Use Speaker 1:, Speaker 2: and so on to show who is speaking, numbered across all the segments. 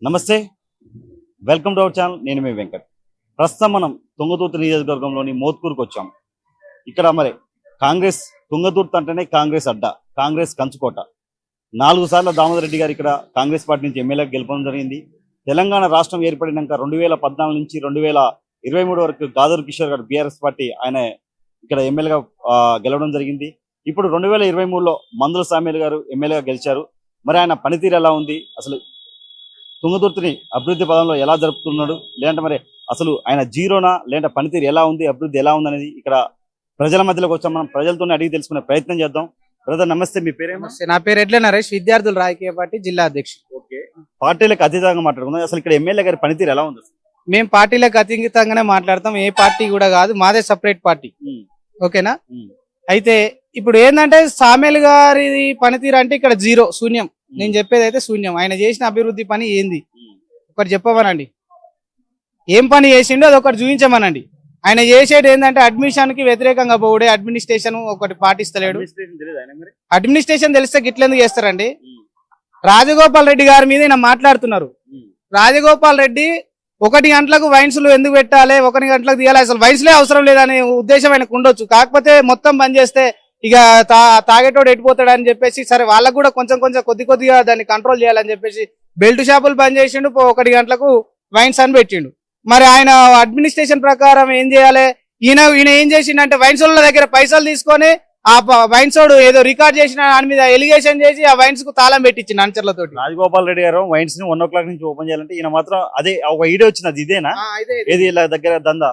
Speaker 1: నమస్తే, welcome to our channel. నేను మీ వెంకట్. ప్రస్తుతం మనం తుంగతుర్తి నియోజకవర్గంలోని మోత్కూరుకు వచ్చాం. ఇక్కడ మరి కాంగ్రెస్ తుంగతుర్తి అంటేనే కాంగ్రెస్ అడ్డా, కాంగ్రెస్ కంచుకోట. 4 సార్లు దామోదర్ రెడ్డి గారు ఇక్కడ కాంగ్రెస్ పార్టీ నుంచి ఎమ్మెల్యేగా గెలపడం జరిగింది. తెలంగాణ రాష్ట్రం ఏర్పడినాక 2014 నుంచి 2023 వరకు గాదర్ కిషోర్ గారు బీఆర్ఎస్ పార్టీ ఆయన ఇక్కడ ఎమ్మెల్యేగా గెలవడం జరిగింది. ఇప్పుడు 2023లో మందుల సామ్యుల్ గారు ఎమ్మెల్యేగా గెలిచారు. మరి ఆయన పనితీరు ఎలా ఉంది, అసలు తుంగతుర్తిని అభివృద్ధి పదంలో ఎలా జరుపుతున్నాడు, లేదంటే మరి అసలు ఆయన జీరోనా, లేదంటే పనితీరు ఎలా ఉంది, అభివృద్ధి ఎలా ఉంది అనేది ఇక్కడ ప్రజల మధ్యలోకి వచ్చాం. మనం ప్రజలతోనే అడిగి తెలుసుకునే ప్రయత్నం చేద్దాం. బ్రదర్ నమస్తే, మీ పేరేమో?
Speaker 2: నా పేరు ఎడ్ల నరేష్, విద్యార్థుల రాజకీయ పార్టీ జిల్లా అధ్యక్షుడు.
Speaker 1: ఓకే, పార్టీలకు అతీతంగా మాట్లాడుకుందాం. అసలు ఇక్కడ ఎమ్మెల్యే గారి పనితీరు ఎలా ఉంది?
Speaker 2: మేము పార్టీలకు అతీతంగానే మాట్లాడతాం, ఏ పార్టీ కూడా కాదు, మాదే సపరేట్ పార్టీ. ఓకేనా? అయితే ఇప్పుడు ఏంటంటే సామ్యుల్ గారి పనితీరు అంటే ఇక్కడ జీరో, శూన్యం. నేను చెప్పేది అయితే శూన్యం. ఆయన చేసిన అభివృద్ధి పని ఏంది ఒకటి చెప్పమనండి. ఏం పని చేసిండో అది ఒకటి చూపించమనండి. ఆయన చేసేది ఏంటంటే అడ్మిషన్ కి వ్యతిరేకంగా పోవుడే, అడ్మినిస్ట్రేషన్ ఒకటి పాటిస్తలేడు. అడ్మినిస్ట్రేషన్ తెలిస్తే గిట్లెందుకు చేస్తారండి? రాజగోపాల్ రెడ్డి గారి మీద ఈయన మాట్లాడుతున్నారు. రాజగోపాల్ రెడ్డి 1 గంటలకు వైన్స్లు ఎందుకు పెట్టాలి, 1 గంటలకు తీయాలి, అసలు వైన్స్లే అవసరం లేదనే ఉద్దేశం ఆయనకు ఉండొచ్చు. కాకపోతే మొత్తం బంద్ చేస్తే ఇక తాగేటోడు ఎట్టిపోతాడు అని చెప్పేసి, సరే వాళ్ళకు కూడా కొంచెం కొద్దిగా దాన్ని కంట్రోల్ చేయాలని చెప్పేసి బెల్ట్ షాపులు బంద్ చేసిండు, 1 గంటలకు వైన్స్ అని పెట్టిండు. మరి ఆయన అడ్మినిస్ట్రేషన్ ప్రకారం ఏం చేయాలి? ఈయన ఏం చేసిండంటే వైన్స్ వాళ్ళ దగ్గర పైసలు తీసుకొని ఆ వైన్స్ వాడు ఏదో రికార్డ్ చేసిన దాని మీద ఎలిగేషన్ చేసి ఆ వైన్స్ కు తాళం పెట్టించిండు అనుచరులతో.
Speaker 1: రాజగోపాల్ రెడ్డి గారు వైన్స్ ని 1 o'clock నుంచి ఓపెన్ చేయాలంటే ఈయన మాత్రం అదే ఒక ఐడియా వచ్చినది. ఇదేనా ఏది ఇలా దగ్గర దందా?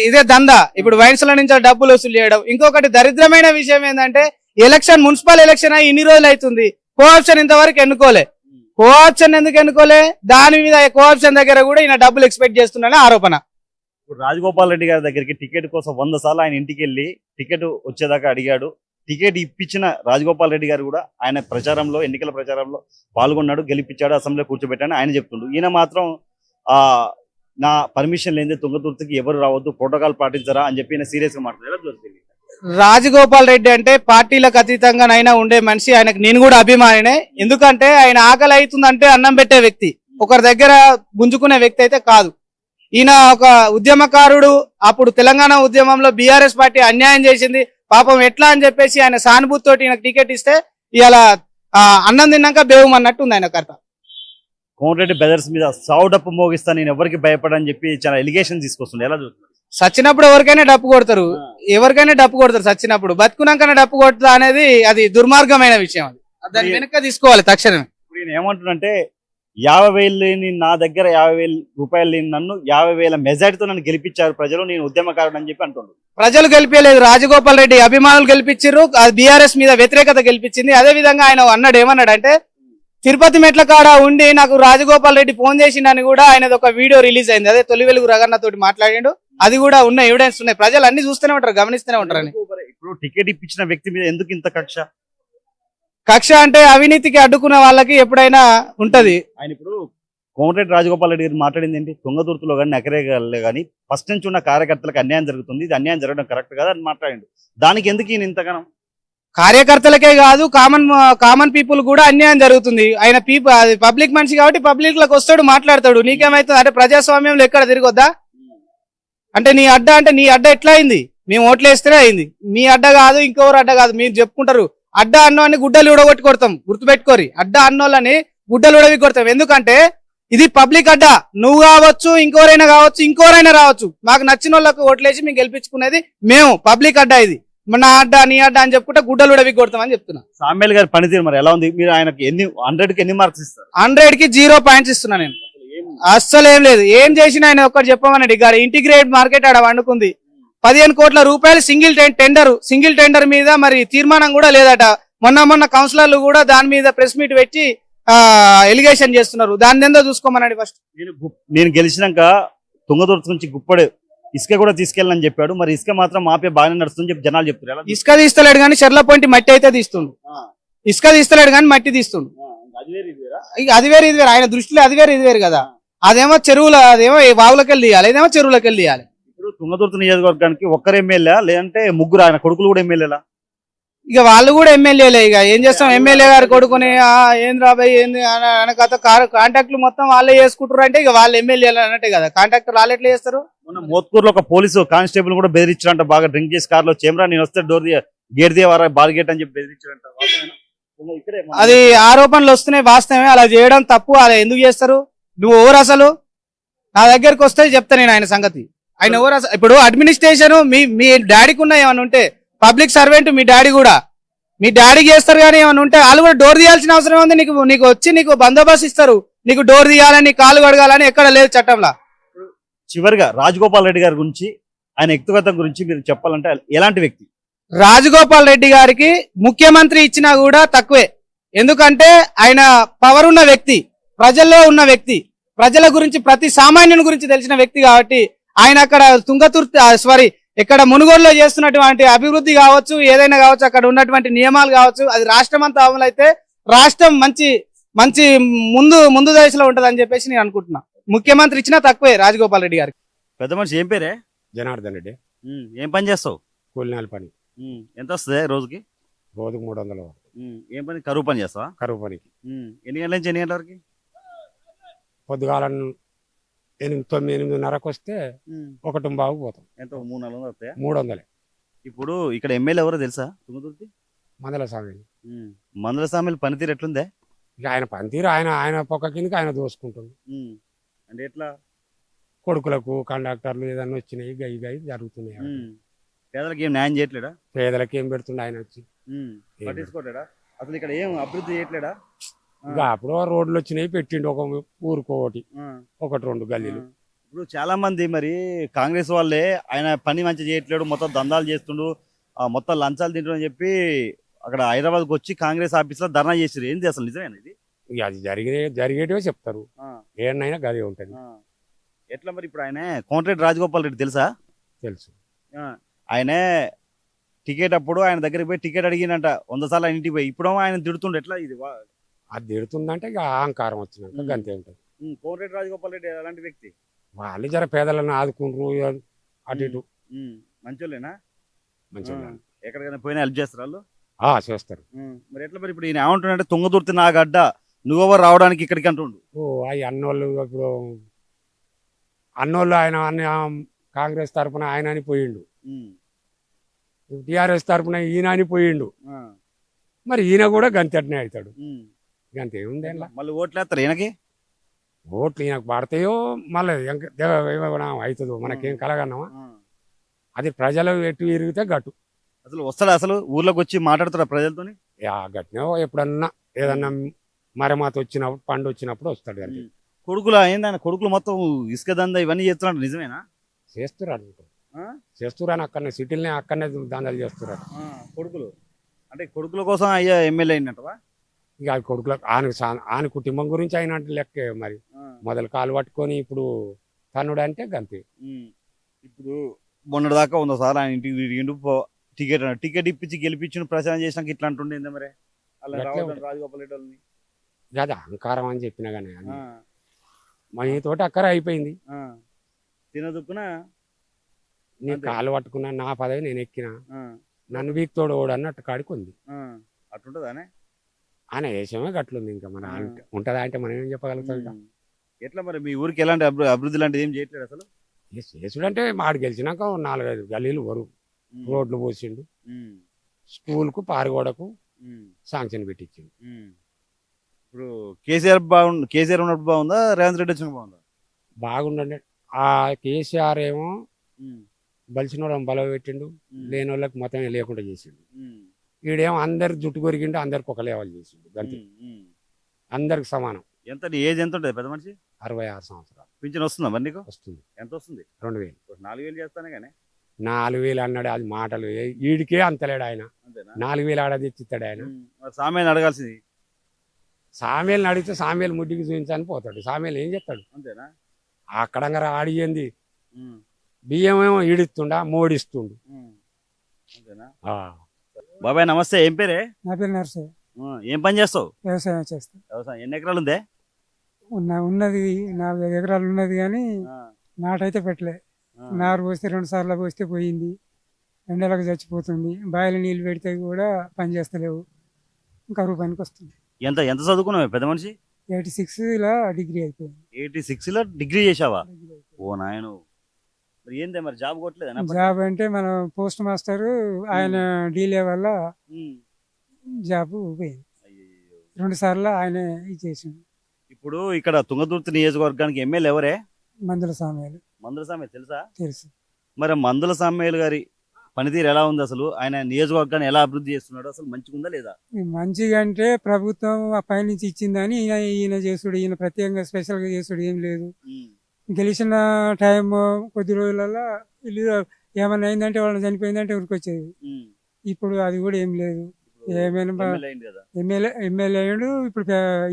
Speaker 2: ఇదే దందా. ఇప్పుడు వైన్స్ ల నుంచి డబ్బులు వసూలు చేయడం. ఇంకొకటి దరిద్రమైన విషయం ఏంటంటే ఎలక్షన్, మున్సిపల్ ఎలక్షన్ అయి ఇన్ని రోజులు అవుతుంది, కోఆప్షన్ ఇంతవరకు ఎన్నుకోలే. కోఆప్షన్ ఎందుకు ఎన్నుకోలే? దాని మీద కోఆప్షన్ దగ్గర కూడా ఈయన డబ్బులు ఎక్స్పెక్ట్ చేస్తున్నాడని ఆరోపణ.
Speaker 1: ఇప్పుడు రాజగోపాల్ రెడ్డి గారి దగ్గరికి టికెట్ కోసం 100 సార్లు ఆయన ఇంటికి వెళ్ళి టికెట్ వచ్చేదాకా అడిగాడు. టికెట్ ఇప్పించిన రాజగోపాల్ రెడ్డి గారు కూడా ఆయన ప్రచారంలో, ఎన్నికల ప్రచారంలో పాల్గొన్నాడు, గెలిపించాడు, అసెంబ్లీలో కూర్చోబెట్టాడు ఆయన చెప్తుండు. ఈయన మాత్రం నా పర్మిషన్ లేని తుంగతుర్తికి ఎవరు రావద్దు, ప్రోటోకాల్ పాటించరా అని చెప్పి సీరియస్ గా మాట్లాడారు.
Speaker 2: రాజగోపాల్ రెడ్డి అంటే పార్టీలకు అతీతంగానైనా ఉండే మనిషి. ఆయనకు నేను కూడా అభిమానినే. ఎందుకంటే ఆయన ఆకలి అవుతుందంటే అన్నం పెట్టే వ్యక్తి, ఒకరి దగ్గర గుంజుకునే వ్యక్తి అయితే కాదు. ఈయన ఒక ఉద్యమకారుడు. అప్పుడు తెలంగాణ ఉద్యమంలో బీఆర్ఎస్ పార్టీ అన్యాయం చేసింది, పాపం ఎట్లా అని చెప్పేసి ఆయన సానుభూతితో ఈయనకు టికెట్ ఇస్తే ఇలా అన్నం తిన్నాక బేవమన్నట్టు ఉంది ఆయన కథ.
Speaker 1: కోమటిరెడ్డి బ్రదర్స్ మీద సావుడప్పు మోగిస్తా, నేను ఎవరికి భయపడని చెప్పి చాలా ఎలిగేషన్ తీసుకొస్తుంది. ఎలా చూస్తున్నారు?
Speaker 2: సచ్చినప్పుడు ఎవరికైనా డప్పు కొడతారు, సచ్చినప్పుడు. బతుకున్నాకనే డప్పు కొడతా అనేది అది దుర్మార్గమైన విషయం. అది దాన్ని వెనక తీసుకోవాలి తక్షణమే.
Speaker 1: ఇప్పుడు నేను ఏమంటున్నంటే 50,000 లేని నా దగ్గర 50,000 రూపాయలు లేని నన్ను 50,000 మెజార్టీతో నన్ను గెలిపించారు ప్రజలు, నేను ఉద్యమకారుడు అని చెప్పి అంటున్నాడు.
Speaker 2: ప్రజలు గెలిపేయలేదు, రాజగోపాల్ రెడ్డి అభిమానులు గెలిపించారు. బీఆర్ఎస్ మీద వ్యతిరేకత గెలిపించింది. అదే విధంగా ఆయన అన్నాడు, ఏమన్నాడంటే తిరుపతి మెట్ల కాడ ఉండి నాకు రాజగోపాల్ రెడ్డి ఫోన్ చేసిండని కూడా ఆయనది ఒక వీడియో రిలీజ్ అయింది. అదే తొలి వెలుగు రగన్న తోటి మాట్లాడిండు. అది కూడా ఉన్నాయి, ఎవిడెన్స్ ఉన్నాయి. ప్రజలు అన్ని చూస్తూనే ఉంటారు, గమనిస్తూనే ఉంటారని.
Speaker 1: ఇప్పుడు టికెట్ ఇప్పించిన వ్యక్తి మీద ఎందుకు ఇంత
Speaker 2: కక్ష అంటే అవినీతికి అడ్డుకున్న వాళ్ళకి ఎప్పుడైనా ఉంటది.
Speaker 1: ఆయన ఇప్పుడు కోమటిరెడ్డి రాజగోపాల్ రెడ్డి గారు మాట్లాడింది ఏంటి? తుంగతుర్తిలో కానీ నకరేగాలే కానీ ఫస్ట్ నుంచి ఉన్న కార్యకర్తలకు అన్యాయం జరుగుతుంది, ఇది అన్యాయం జరగడం కరెక్ట్ కదా అని మాట్లాడిండు. దానికి ఎందుకు ఈయన ఇంతగానం?
Speaker 2: కార్యకర్తలకే కాదు, కామన్ పీపుల్ కూడా అన్యాయం జరుగుతుంది. ఆయన పబ్లిక్ మనిషి కాబట్టి పబ్లిక్ లకు వస్తాడు, మాట్లాడతాడు. నీకేమైతుంది అంటే ప్రజాస్వామ్యంలో ఎక్కడ తిరగొద్దా? అంటే నీ అడ్డ ఎట్లా అయింది? మేము ఓట్లు వేస్తేనే అయింది. మీ అడ్డ కాదు, ఇంకెవరు అడ్డ కాదు. మీరు చెప్పుకుంటారు అడ్డ అన్నోని గుడ్డలు ఉడగొట్టి కొడతాం, గుర్తుపెట్టుకోరి. అడ్డ అన్నోళ్ళని గుడ్డలు ఉడవి కొడతాం. ఎందుకంటే ఇది పబ్లిక్ అడ్డ. నువ్వు కావచ్చు, ఇంకోరైనా కావచ్చు, ఇంకోరైనా రావచ్చు. మాకు నచ్చిన వాళ్ళకు ఓట్లేసి మేము గెలిపించుకునేది మేము. పబ్లిక్ అడ్డ ఇది. నా అడ్డ నీ అడ్డ అని చెప్పుకుంటే గుడ్డలు ఉడవి కొడతాం అని చెప్తున్నా.
Speaker 1: సామ్యుల్ గారి పనితీరు మరి ఎలా ఉంది? మీరు ఆయనకి 100కి ఎన్ని మార్క్స్ ఇస్తారు?
Speaker 2: 100కి 0 పాయింట్స్ ఇస్తున్నా నేను. అస్సలు ఏం లేదు. ఏం చేసినా ఆయన ఒక్కటి చెప్పమనండి. గారు ఇంటిగ్రేట్ మార్కెట్ ఆడ వండుకుంది 15 కోట్ల రూపాయలు సింగిల్ టెండర్ మీద మరి తీర్మానం కూడా లేదట. మొన్న కౌన్సిలర్లు కూడా దాని మీద ప్రెస్ మీట్ పెట్టి ఎలిగేషన్ చేస్తున్నారు. దాన్ని ఏందో చూసుకోమనండి. ఫస్ట్
Speaker 1: నేను గెలిచినాక తుంగతుర్తి నుంచి గుప్పడే ఇసుక కూడా తీసుకెళ్ళని చెప్పాడు. మరి ఇసుక మాత్రం మాపే బాగానే నడుస్తుంది చెప్పి జనాలు చెప్తారు.
Speaker 2: ఇసుక తీస్తలేడు కానీ చెర్ల పొంటి మట్టి అయితే తీస్తుండు. ఇసుక తీస్తలేడు కానీ మట్టి తీస్తుండు. అది వేరు ఇది వేరు. ఆయన దృష్టిలో అది వేరు ఇది వేరు కదా. అదేమో చెరువుల, అదేమో వాగులకి వెళ్ళి తీయాలి, ఇదేమో చెరువులకి వెళ్ళి తీయాలి.
Speaker 1: ఇప్పుడు తుంగతుర్తి నియోజకవర్గానికి ఒక్కరు ఎమ్మెల్యే లేదంటే ముగ్గురు ఆయన కొడుకులు కూడా ఎమ్మెల్యేలా?
Speaker 2: ఇక వాళ్ళు కూడా ఎమ్మెల్యేలే. ఇక ఏం చేస్తాం, ఎమ్మెల్యే గారు కొడుకుని ఏంది రాబాయ్ ఏంది అనే కథ కాంటాక్ట్లు మొత్తం వాళ్ళే చేసుకుంటారు అంటే ఇక వాళ్ళు ఎమ్మెల్యేలు అన్నట్టే కదా. కాంటాక్టర్ వాళ్ళు ఎట్లా చేస్తారు?
Speaker 1: మొన్న మోత్కూరులో ఒక పోలీసు కానిస్టేబుల్ కూడా బెదిరించారంట, బాగా డ్రింక్ చేసి కార్లో చేమరా నేను వస్తే డోర్ గేట్ తీయవారా బాల్ గేట్ అని చెప్పి బెదిరించారంట. వాస్తవేనా? ఇక్కడే
Speaker 2: అది ఆరోపణలు వస్తున్నాయి, వాస్తవమే. అలా చేయడం తప్పు. అలా ఎందుకు చేస్తారు? నువ్వు ఎవరు అసలు? నా దగ్గరకు వస్తే చెప్తా నేను ఆయన సంగతి. ఆయన ఎవరు అసలు? ఇప్పుడు అడ్మినిస్ట్రేషన్ మీ డాడీకి ఉన్న ఏమైనా ఉంటే, పబ్లిక్ సర్వెంట్ మీ డాడీ కూడా, మీ డాడీకి చేస్తారు. కానీ ఏమైనా ఉంటే వాళ్ళు కూడా డోర్ తీయాల్సిన అవసరం ఉంది. నీకు వచ్చి నీకు బందోబస్తు ఇస్తారు. నీకు డోర్ తీయాలని కాలు కడగాలని ఎక్కడ లేదు చట్టంలో.
Speaker 1: చివరిగా రాజగోపాల్ రెడ్డి గారి గురించి, ఆయన వ్యక్తిగతం గురించి మీరు చెప్పాలంటే ఎలాంటి వ్యక్తి?
Speaker 2: రాజగోపాల్ రెడ్డి గారికి ముఖ్యమంత్రి ఇచ్చినా కూడా తక్కువే. ఎందుకంటే ఆయన పవర్ ఉన్న వ్యక్తి, ప్రజల్లో ఉన్న వ్యక్తి, ప్రజల గురించి ప్రతి సామాన్యుని గురించి తెలిసిన వ్యక్తి కాబట్టి ఆయన అక్కడ ఇక్కడ మునుగోడులో చేస్తున్నటువంటి అభివృద్ధి కావచ్చు, ఏదైనా కావచ్చు, అక్కడ ఉన్నటువంటి నియమాలు కావచ్చు, అది రాష్ట్రం అంతా అమలైతే రాష్ట్రం మంచి మంచి ముందు దశలో ఉంటదని చెప్పేసి నేను అనుకుంటున్నా. ముఖ్యమంత్రి ఇచ్చినా తక్కువే రాజగోపాల్ రెడ్డి గారికి.
Speaker 1: పెద్ద మనిషి ఏం పేరే?
Speaker 3: జనార్దన్ రెడ్డి.
Speaker 1: ఏం పని చేస్తావు?
Speaker 3: కూలినాల పని.
Speaker 1: ఎంత వస్తుంది రోజుకి?
Speaker 3: రోజుకు 300.
Speaker 1: ఏం పని? కరువు పని చేస్తావా?
Speaker 3: కరువు పనికి.
Speaker 1: ఎన్ని గంటల నుంచి ఎన్ని గంటల వరకు?
Speaker 3: పొద్దుగాల 8-9:30కు వస్తే 1:15 పోతాం.
Speaker 1: ఎంత? 300-400 వస్తాయా?
Speaker 3: 300.
Speaker 1: ఇప్పుడు ఇక్కడ ఎమ్మెల్యే ఎవరో తెలుసా? తుంగతుర్తి
Speaker 3: మందల స్వామి.
Speaker 1: మందల సామెల పనితీరు ఎట్లుందే?
Speaker 3: ఇక ఆయన పనితీరు ఆయన పొక్క కిందకి ఆయన దోసుకుంటుంది.
Speaker 1: అంటే ఎట్లా?
Speaker 3: కొడుకులకు కండక్టర్లు ఏదన్నా వచ్చినాయి గై జరుగుతున్నాయి.
Speaker 1: పేదలకు ఏం న్యాయం చేయట్లేడా?
Speaker 3: పేదలకు ఏం పెడుతుండే ఆయన వచ్చి?
Speaker 1: పట్టించుకోలేడా? అసలు ఇక్కడ ఏం అభివృద్ధి చేయట్లేడా?
Speaker 3: ఇక అప్పుడు రోడ్లు వచ్చినాయి పెట్టిండు, ఒక ఊరుకోటి 1-2 గల్లీలు.
Speaker 1: ఇప్పుడు చాలా మంది మరి కాంగ్రెస్ వాళ్ళే ఆయన పని మంచిగా చేయట్లేడు, మొత్తం దందాలు చేస్తుండు, మొత్తం లంచాలు తింటు అని చెప్పి అక్కడ హైదరాబాద్కి వచ్చి కాంగ్రెస్ ఆఫీస్ లో ధర్నా చేసారు. ఏంది అసలు నిజమేనా ఇది?
Speaker 3: ఇక అది జరిగేటివే చెప్తారు, ఏడనైనా గదే ఉంటది.
Speaker 1: ఎట్లా మరి? ఇప్పుడు ఆయన కోమటిరెడ్డి రాజగోపాల్ రెడ్డి తెలుసా?
Speaker 3: తెలుసు.
Speaker 1: ఆయనే టికెట్ అప్పుడు ఆయన దగ్గరికి పోయి టికెట్ అడిగినంట 100 సార్లు ఆయన ఇంటికి పోయి. ఇప్పుడు ఆయన తిడుతుండే. ఎట్లా ఇది?
Speaker 3: అది తిడుతుందంటే ఇక అహంకారం వచ్చినాక గంతే ఉంటది.
Speaker 1: కోమటిరెడ్డి రాజగోపాల్ రెడ్డి అలాంటి వ్యక్తి.
Speaker 3: వాళ్ళు జర పేదలను ఆదుకుంటారు, అటు ఇటు
Speaker 1: మంచోళ్ళేనా?
Speaker 3: మంచిగా
Speaker 1: ఎక్కడికైనా పోయినా హెల్ప్ చేస్తారు వాళ్ళు?
Speaker 3: చేస్తారు.
Speaker 1: మరి ఎట్లా మరి? ఇప్పుడు ఈయన ఏమంటున్నాడంటే తుంగతుర్తి నా గడ్డ, నువ్వెవరు రావడానికి ఇక్కడికి అంటుండు.
Speaker 3: అవి అన్నోళ్ళు ఇప్పుడు ఆయన కాంగ్రెస్ తరఫున ఆయన అని పోయిండు, టిఆర్ఎస్ తరఫున ఈయన అని పోయిండు. మరి ఈయన కూడా గంతెట్నే అవుతాడు. గంత ఏముంది?
Speaker 1: మళ్ళీ ఓట్లు వేస్తారు ఈయనకి.
Speaker 3: ఓట్లు ఈయనకు పడతాయో మళ్ళీ అవుతుందో మనకేం కలగన్నామా? అది ప్రజలు ఎటు ఇరిగితే గట్టు.
Speaker 1: అసలు వస్తాడా? అసలు ఊర్లోకి వచ్చి మాట్లాడతాడా ప్రజలతో?
Speaker 3: గట్టినో ఎప్పుడన్నా ఏదన్నా మరమాత వచ్చినప్పుడు, పండు వచ్చినప్పుడు వస్తాడు. కానీ
Speaker 1: కొడుకులు ఏందని కొడుకులు మొత్తం ఇసుక దందా ఇవన్నీ చేస్తున్నాడు. నిజమేనా?
Speaker 3: చేస్తున్నారు అక్కడనే సిటీలనే అక్కడనే దందాలు చేస్తున్నారు
Speaker 1: కొడుకులు. అంటే కొడుకుల కోసం అయ్యా ఎమ్మెల్యే అయినట్టువా?
Speaker 3: ఇక అది కొడుకులకు ఆయన కుటుంబం గురించి ఆయన అంటే లెక్కే. మరి మొదలు కాలు పట్టుకొని ఇప్పుడు తన్నుడు అంటే గంతే.
Speaker 1: ఇప్పుడు మొన్నటిదాకా 100 సార్లు ఆయన ఇంటికి తిరిగిండు, టికెట్ ఇప్పించి గెలిపించిన ప్రచారం చేసినాక ఇట్లా అంటుండే మరి అలా రాజగోపాల్ రెడ్డి వాళ్ళని.
Speaker 3: అది అహంకారం అని చెప్పినా కానీ మా తోటి అక్కర అయిపోయింది.
Speaker 1: తినదుక్కున
Speaker 3: నీ కాలు పట్టుకున్నా, నా పదవి నేను ఎక్కినా, నన్ను వీక్ తోడు ఓడు అన్నట్టు కాడికి ఉంది.
Speaker 1: అట్లుంటదానే
Speaker 3: ఆయన వేసమే గట్లుంది. ఇంకా మన ఉంటదా అంటే మనం ఏం చెప్పగలుగుతాం?
Speaker 1: ఎట్లా మరి? మీ ఊరికి ఎలాంటి అభివృద్ధి లాంటిది ఏం చేయట్లేదు అసలు?
Speaker 3: చేసుడు అంటే మాడు గెలిచినాక 4-5 గల్లీలు వరు రోడ్లు పోసిండు, స్కూల్కు పారిగోడకు శాంక్షన్ పెట్టించిండు.
Speaker 1: ఇప్పుడు కేసీఆర్ ఉన్నప్పుడు బాగుందా, రేవంత్ రెడ్డి వచ్చిన బాగుందా?
Speaker 3: బాగుండండి. ఆ కేసీఆర్ ఏమో బలిసిన వాళ్ళని బలవ పెట్టిండు, లేని వాళ్ళకి మొత్తం లేకుండా చేసిండు. ఈడేమో అందరికి జుట్టు కొరికిండు, అందరికి ఒక లేవలు చేసిండు. గంతే, అందరికి సమానం.
Speaker 1: ఎంత ఏజ్ ఎంత ఉంటుంది పెద్ద మనిషి?
Speaker 3: 66 సంవత్సరాలు.
Speaker 1: పింఛన్ వస్తుందా మరి నీకు?
Speaker 3: వస్తుంది.
Speaker 1: ఎంత వస్తుంది?
Speaker 3: 2000.
Speaker 1: 4000 చేస్తానే కానీ
Speaker 3: 4000 అన్నాడు. అది మాటలు, ఈడికే అంతలేడు ఆయన. 4000 ఆడ తెచ్చిస్తాడు ఆయన.
Speaker 1: సామేలు అడగాల్సింది.
Speaker 3: సామేలు అడిగితే సామేలు ముడ్డికి చూపించని పోతాడు. సామేలు ఏం చేస్తాడు?
Speaker 1: అంతేనా?
Speaker 3: అక్కడంగా అడిగింది బియ్యం ఏమో ఈడిస్తుండా, మోడిస్తుండు.
Speaker 1: బాబాయ్ నమస్తే. ఏం పేరే?
Speaker 4: నా పేరు నర్సయ్య.
Speaker 1: ఏం పని చేస్తావు?
Speaker 4: వ్యవసాయం చేస్తా.
Speaker 1: వ్యవసాయం ఎన్ని ఎకరాలు ఉందే?
Speaker 4: ఉన్నది 4-5 ఎకరాలు ఉన్నది, కానీ నాటైతే పెట్టలే. నారు పోస్తే 2 సార్లు పోస్తే పోయింది. ఎండలకు చచ్చిపోతుంది, బావిలో నీళ్ళు పెడితే కూడా పని చేస్తలేవు, కరువు పనికి వస్తుంది.
Speaker 1: ఎంత ఎంత చదువుకున్నావు పెద్ద మనిషి?
Speaker 4: 86లో డిగ్రీ అయిపోయింది.
Speaker 1: 86లో డిగ్రీ చేసావా? ఓ నాయను, మరి ఏందే మరి జాబ్ కొట్టలేదా?
Speaker 4: జాబ్ అంటే మన పోస్ట్ మాస్టర్ ఆయన డీలే వల్ల జాబ్ పోయింది. 2 సార్లు ఆయన ఇది చేసిండు.
Speaker 1: ఇప్పుడు ఇక్కడ తుంగతుర్తి నియోజకవర్గానికి ఎమ్మెల్యే ఎవరే?
Speaker 4: మందుల సమయాలు
Speaker 1: మందుల సామెల్ తెలుసా?
Speaker 4: తెలుసు.
Speaker 1: మరి మందుల సామెల్ గారి పనితీరు ఎలా ఉంది అసలు? ఆయన నియోజకవర్గాన్ని ఎలా అభివృద్ధి చేస్తున్నాడు? అసలు మంచిగా ఉందా లేదా?
Speaker 4: మంచిగా అంటే ప్రభుత్వం ఆ పైనుంచి ఇచ్చిందని ఈయన చేసుడు, ఈయన ప్రత్యేకంగా స్పెషల్గా చేసుడు ఏం లేదు. గెలిచిన టైం కొద్ది రోజులలో ఇల్లు ఏమైనా అయిందంటే వాళ్ళని చనిపోయిందంటే ఉరికొచ్చేది. ఇప్పుడు అది కూడా ఏం లేదు. ఏమైనా
Speaker 1: ఎమ్మెల్యే అయింది కదా,
Speaker 4: ఎమ్మెల్యే అయ్యాడు. ఇప్పుడు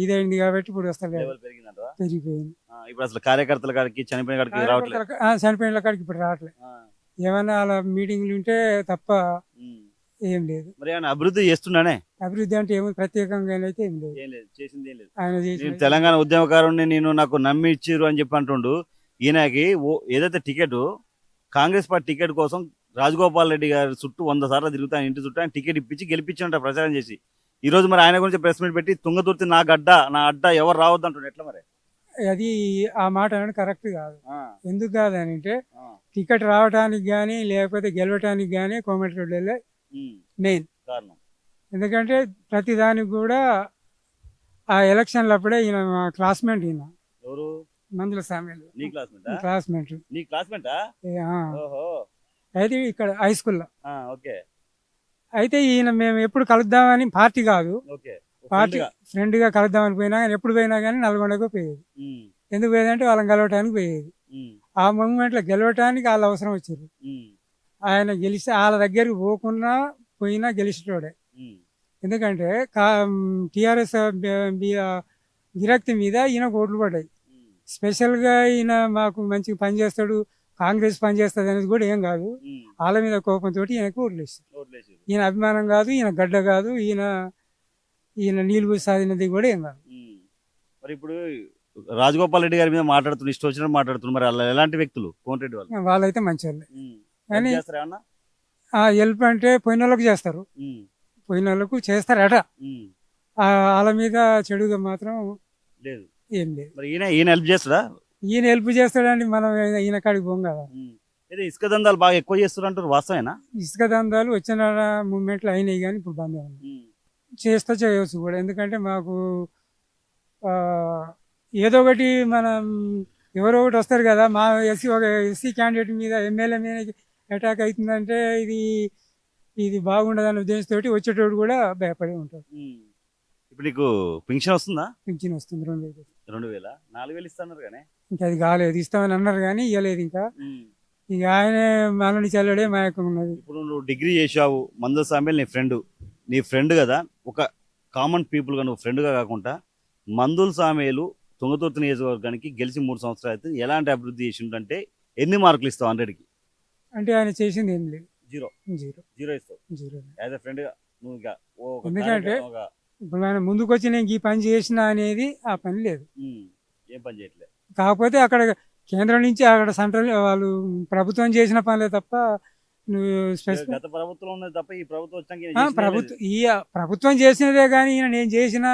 Speaker 4: ఇదైంది కాబట్టి ఇప్పుడు వస్తాడు,
Speaker 1: లెవెల్ పెరిగిందంటవా?
Speaker 4: పెరిగిపోయింది.
Speaker 1: ఇప్పుడు అసలు కార్యకర్తల కాడికి చనిపోయిన కాడికి రావట్లేదు.
Speaker 4: చనిపోయిన కాడికి ఇప్పుడు రావట్లేదు. ఏమైనా అలా మీటింగ్లు ఉంటే తప్ప ఏం లేదు.
Speaker 1: మరి ఆయన అభివృద్ధి చేస్తున్నానే?
Speaker 4: అభివృద్ధి అంటే ఏమో ప్రత్యేకంగా అయితే ఏం లేదు.
Speaker 1: ఏం లేదు, చేసింది ఏం లేదు.
Speaker 4: ఆయన
Speaker 1: నేను
Speaker 4: చేసిన
Speaker 1: తెలంగాణ ఉద్యమకారుని, నేను నాకు నమ్మి ఇచ్చిర్రు అని చెప్పి అంటుండు. ఈయనకి ఏదైతే టికెట్, కాంగ్రెస్ పార్టీ టికెట్ కోసం రాజగోపాల్ రెడ్డి గారి చుట్టూ 100 సార్లు తిరుగుతా, ఇంటి చుట్టూ ఆయన టికెట్ ఇప్పించి గెలిపించంట ప్రచారం చేసి. ఈ రోజు మరి ఆయన గురించి ప్రెస్ మీట్ పెట్టి తుంగతుర్తి నా గడ్డ, నా అడ్డ, ఎవరు రావద్దు అంటుండే. ఎట్లా మరి
Speaker 4: అది ఆ మాట అనేది కరెక్ట్ కాదు. ఎందుకు కాదని అంటే టికెట్ రావడానికి కానీ లేకపోతే గెలవటానికి కానీ కోమటిరెడ్డి మెయిన్
Speaker 1: కారణం.
Speaker 4: ఎందుకంటే ప్రతి దానికి కూడా ఆ ఎలక్షన్లు అప్పుడే ఈయన మా క్లాస్మేట్, ఈయన
Speaker 1: ఎవరు?
Speaker 4: మందుల సామెలు
Speaker 1: నీ క్లాస్మేట్?
Speaker 4: క్లాస్మేట్.
Speaker 1: నీ క్లాస్మేటా?
Speaker 4: ఓహో. అయితే ఇక్కడ హై స్కూల్లో.
Speaker 1: ఓకే
Speaker 4: అయితే ఈయన మేము ఎప్పుడు కలుద్దామని, పార్టీ కాదు
Speaker 1: ఓకే,
Speaker 4: పార్టీ ఫ్రెండ్ గా కలుద్దామని పోయినా కానీ ఎప్పుడు పోయినా కానీ నల్గొండకు పోయేది. ఎందుకు పోయేదంటే వాళ్ళని గెలవటానికి పోయేది. ఆ మూమెంట్ లో గెలవటానికి వాళ్ళు అవసరం వచ్చారు. ఆయన గెలిస్తే వాళ్ళ దగ్గరికి పోకున్నా పోయినా గెలిచేటోడే. ఎందుకంటే టిఆర్ఎస్ విరక్తి మీద ఈయన ఓట్లు పడ్డాయి. స్పెషల్గా ఈయన మాకు మంచిగా పనిచేస్తాడు, కాంగ్రెస్ పనిచేస్తుంది అనేది కూడా ఏం కాదు. వాళ్ళ మీద కోపంతో ఈయనకు ఓట్లు వేస్తారు. ఈయన అభిమానం కాదు, ఈయన గడ్డ కాదు, ఈయన నీళ్ళు సాధినది కూడా ఏం కాదు.
Speaker 1: మరి ఇప్పుడు రాజగోపాల్ రెడ్డి గారి మీద మాట్లాడుతున్నారు, ఇష్టం వచ్చినట్టు మాట్లాడుతున్నారు. మరి అలా ఎలాంటి వ్యక్తులు కోమటిరెడ్డి వాళ్ళు?
Speaker 4: వాళ్ళైతే మంచి వాళ్ళే. కానీ
Speaker 1: చేస్తారా ఏమన్నా?
Speaker 4: హెల్ప్ అంటే పోయిన వాళ్ళకు చేస్తారు, పోయిన వాళ్ళకు చేస్తారట. వాళ్ళ మీద చెడుగా మాత్రం
Speaker 1: లేదు,
Speaker 4: ఏం లేదు.
Speaker 1: మరి ఈయన హెల్ప్ చేస్తాడా?
Speaker 4: ఈయన హెల్ప్ చేస్తాడండి, మనం ఈయన కాడికి పోం కదా.
Speaker 1: ఇసుక దందాలు బాగా ఎక్కువ చేస్తారు అంటారు, వాస్తవేనా?
Speaker 4: ఇసుక దందాలు వచ్చిన మూమెంట్లు అయినాయి కానీ ఇప్పుడు బంద్ ఉన్నాయి. చేస్తే చేయవచ్చు కూడా. ఎందుకంటే మాకు ఏదో ఒకటి మనం ఎవరో ఒకటి వస్తారు కదా, మా ఒక ఎస్సీ క్యాండిడేట్ మీద ఎమ్మెల్యే మీద అటాక్ అవుతుందంటే ఇది బాగుండదనే ఉద్దేశంతో వచ్చేటోడు కూడా భయపడి ఉంటాడు.
Speaker 1: ఇప్పుడు నీకు పింఛన్ వస్తుందా?
Speaker 4: పింఛన్ వస్తుంది 2000.
Speaker 1: 2000? 4000 ఇస్తున్నారు కానీ
Speaker 4: ఇంకా అది కాలేదు, ఇస్తామని అన్నారు కానీ ఇవ్వలేదు ఇంకా. ఇక ఆయనే మనని చల్లడే మాయకం ఉన్నది.
Speaker 1: ఇప్పుడు నువ్వు డిగ్రీ చేసావు, మందుల సామెల్ నీ ఫ్రెండ్ కదా, ఒక కామన్ పీపుల్గా నువ్వు ఫ్రెండ్గా కాకుండా మందుల సామేలు తుంగతుర్తి నియోజకవర్గానికి గెలిచి 3 సంవత్సరాలు అయితే ఎలాంటి అభివృద్ధి చేసిందంటే ఎన్ని మార్కులు ఇస్తావు 100కి?
Speaker 4: అంటే ఆయన చేసింది ఏం లేదు,
Speaker 1: జీరో ఇస్తావు యాజ్ ఎ ఫ్రెండ్గా నువ్వు?
Speaker 4: ఎందుకంటే ఇప్పుడు ఆయన ముందుకు వచ్చి నేను ఈ పని చేసిన అనేది ఆ పని లేదు,
Speaker 1: ఏం పని చేయట్లేదు.
Speaker 4: కాకపోతే అక్కడ కేంద్రం నుంచి అక్కడ సెంట్రల్ వాళ్ళు ప్రభుత్వం చేసిన పనులే తప్ప నువ్వు
Speaker 1: గత ప్రభుత్వం ఉన్నది తప్ప ఈ ప్రభుత్వం వచ్చాక
Speaker 4: ప్రభుత్వం చేసినదే కానీ నేను చేసిన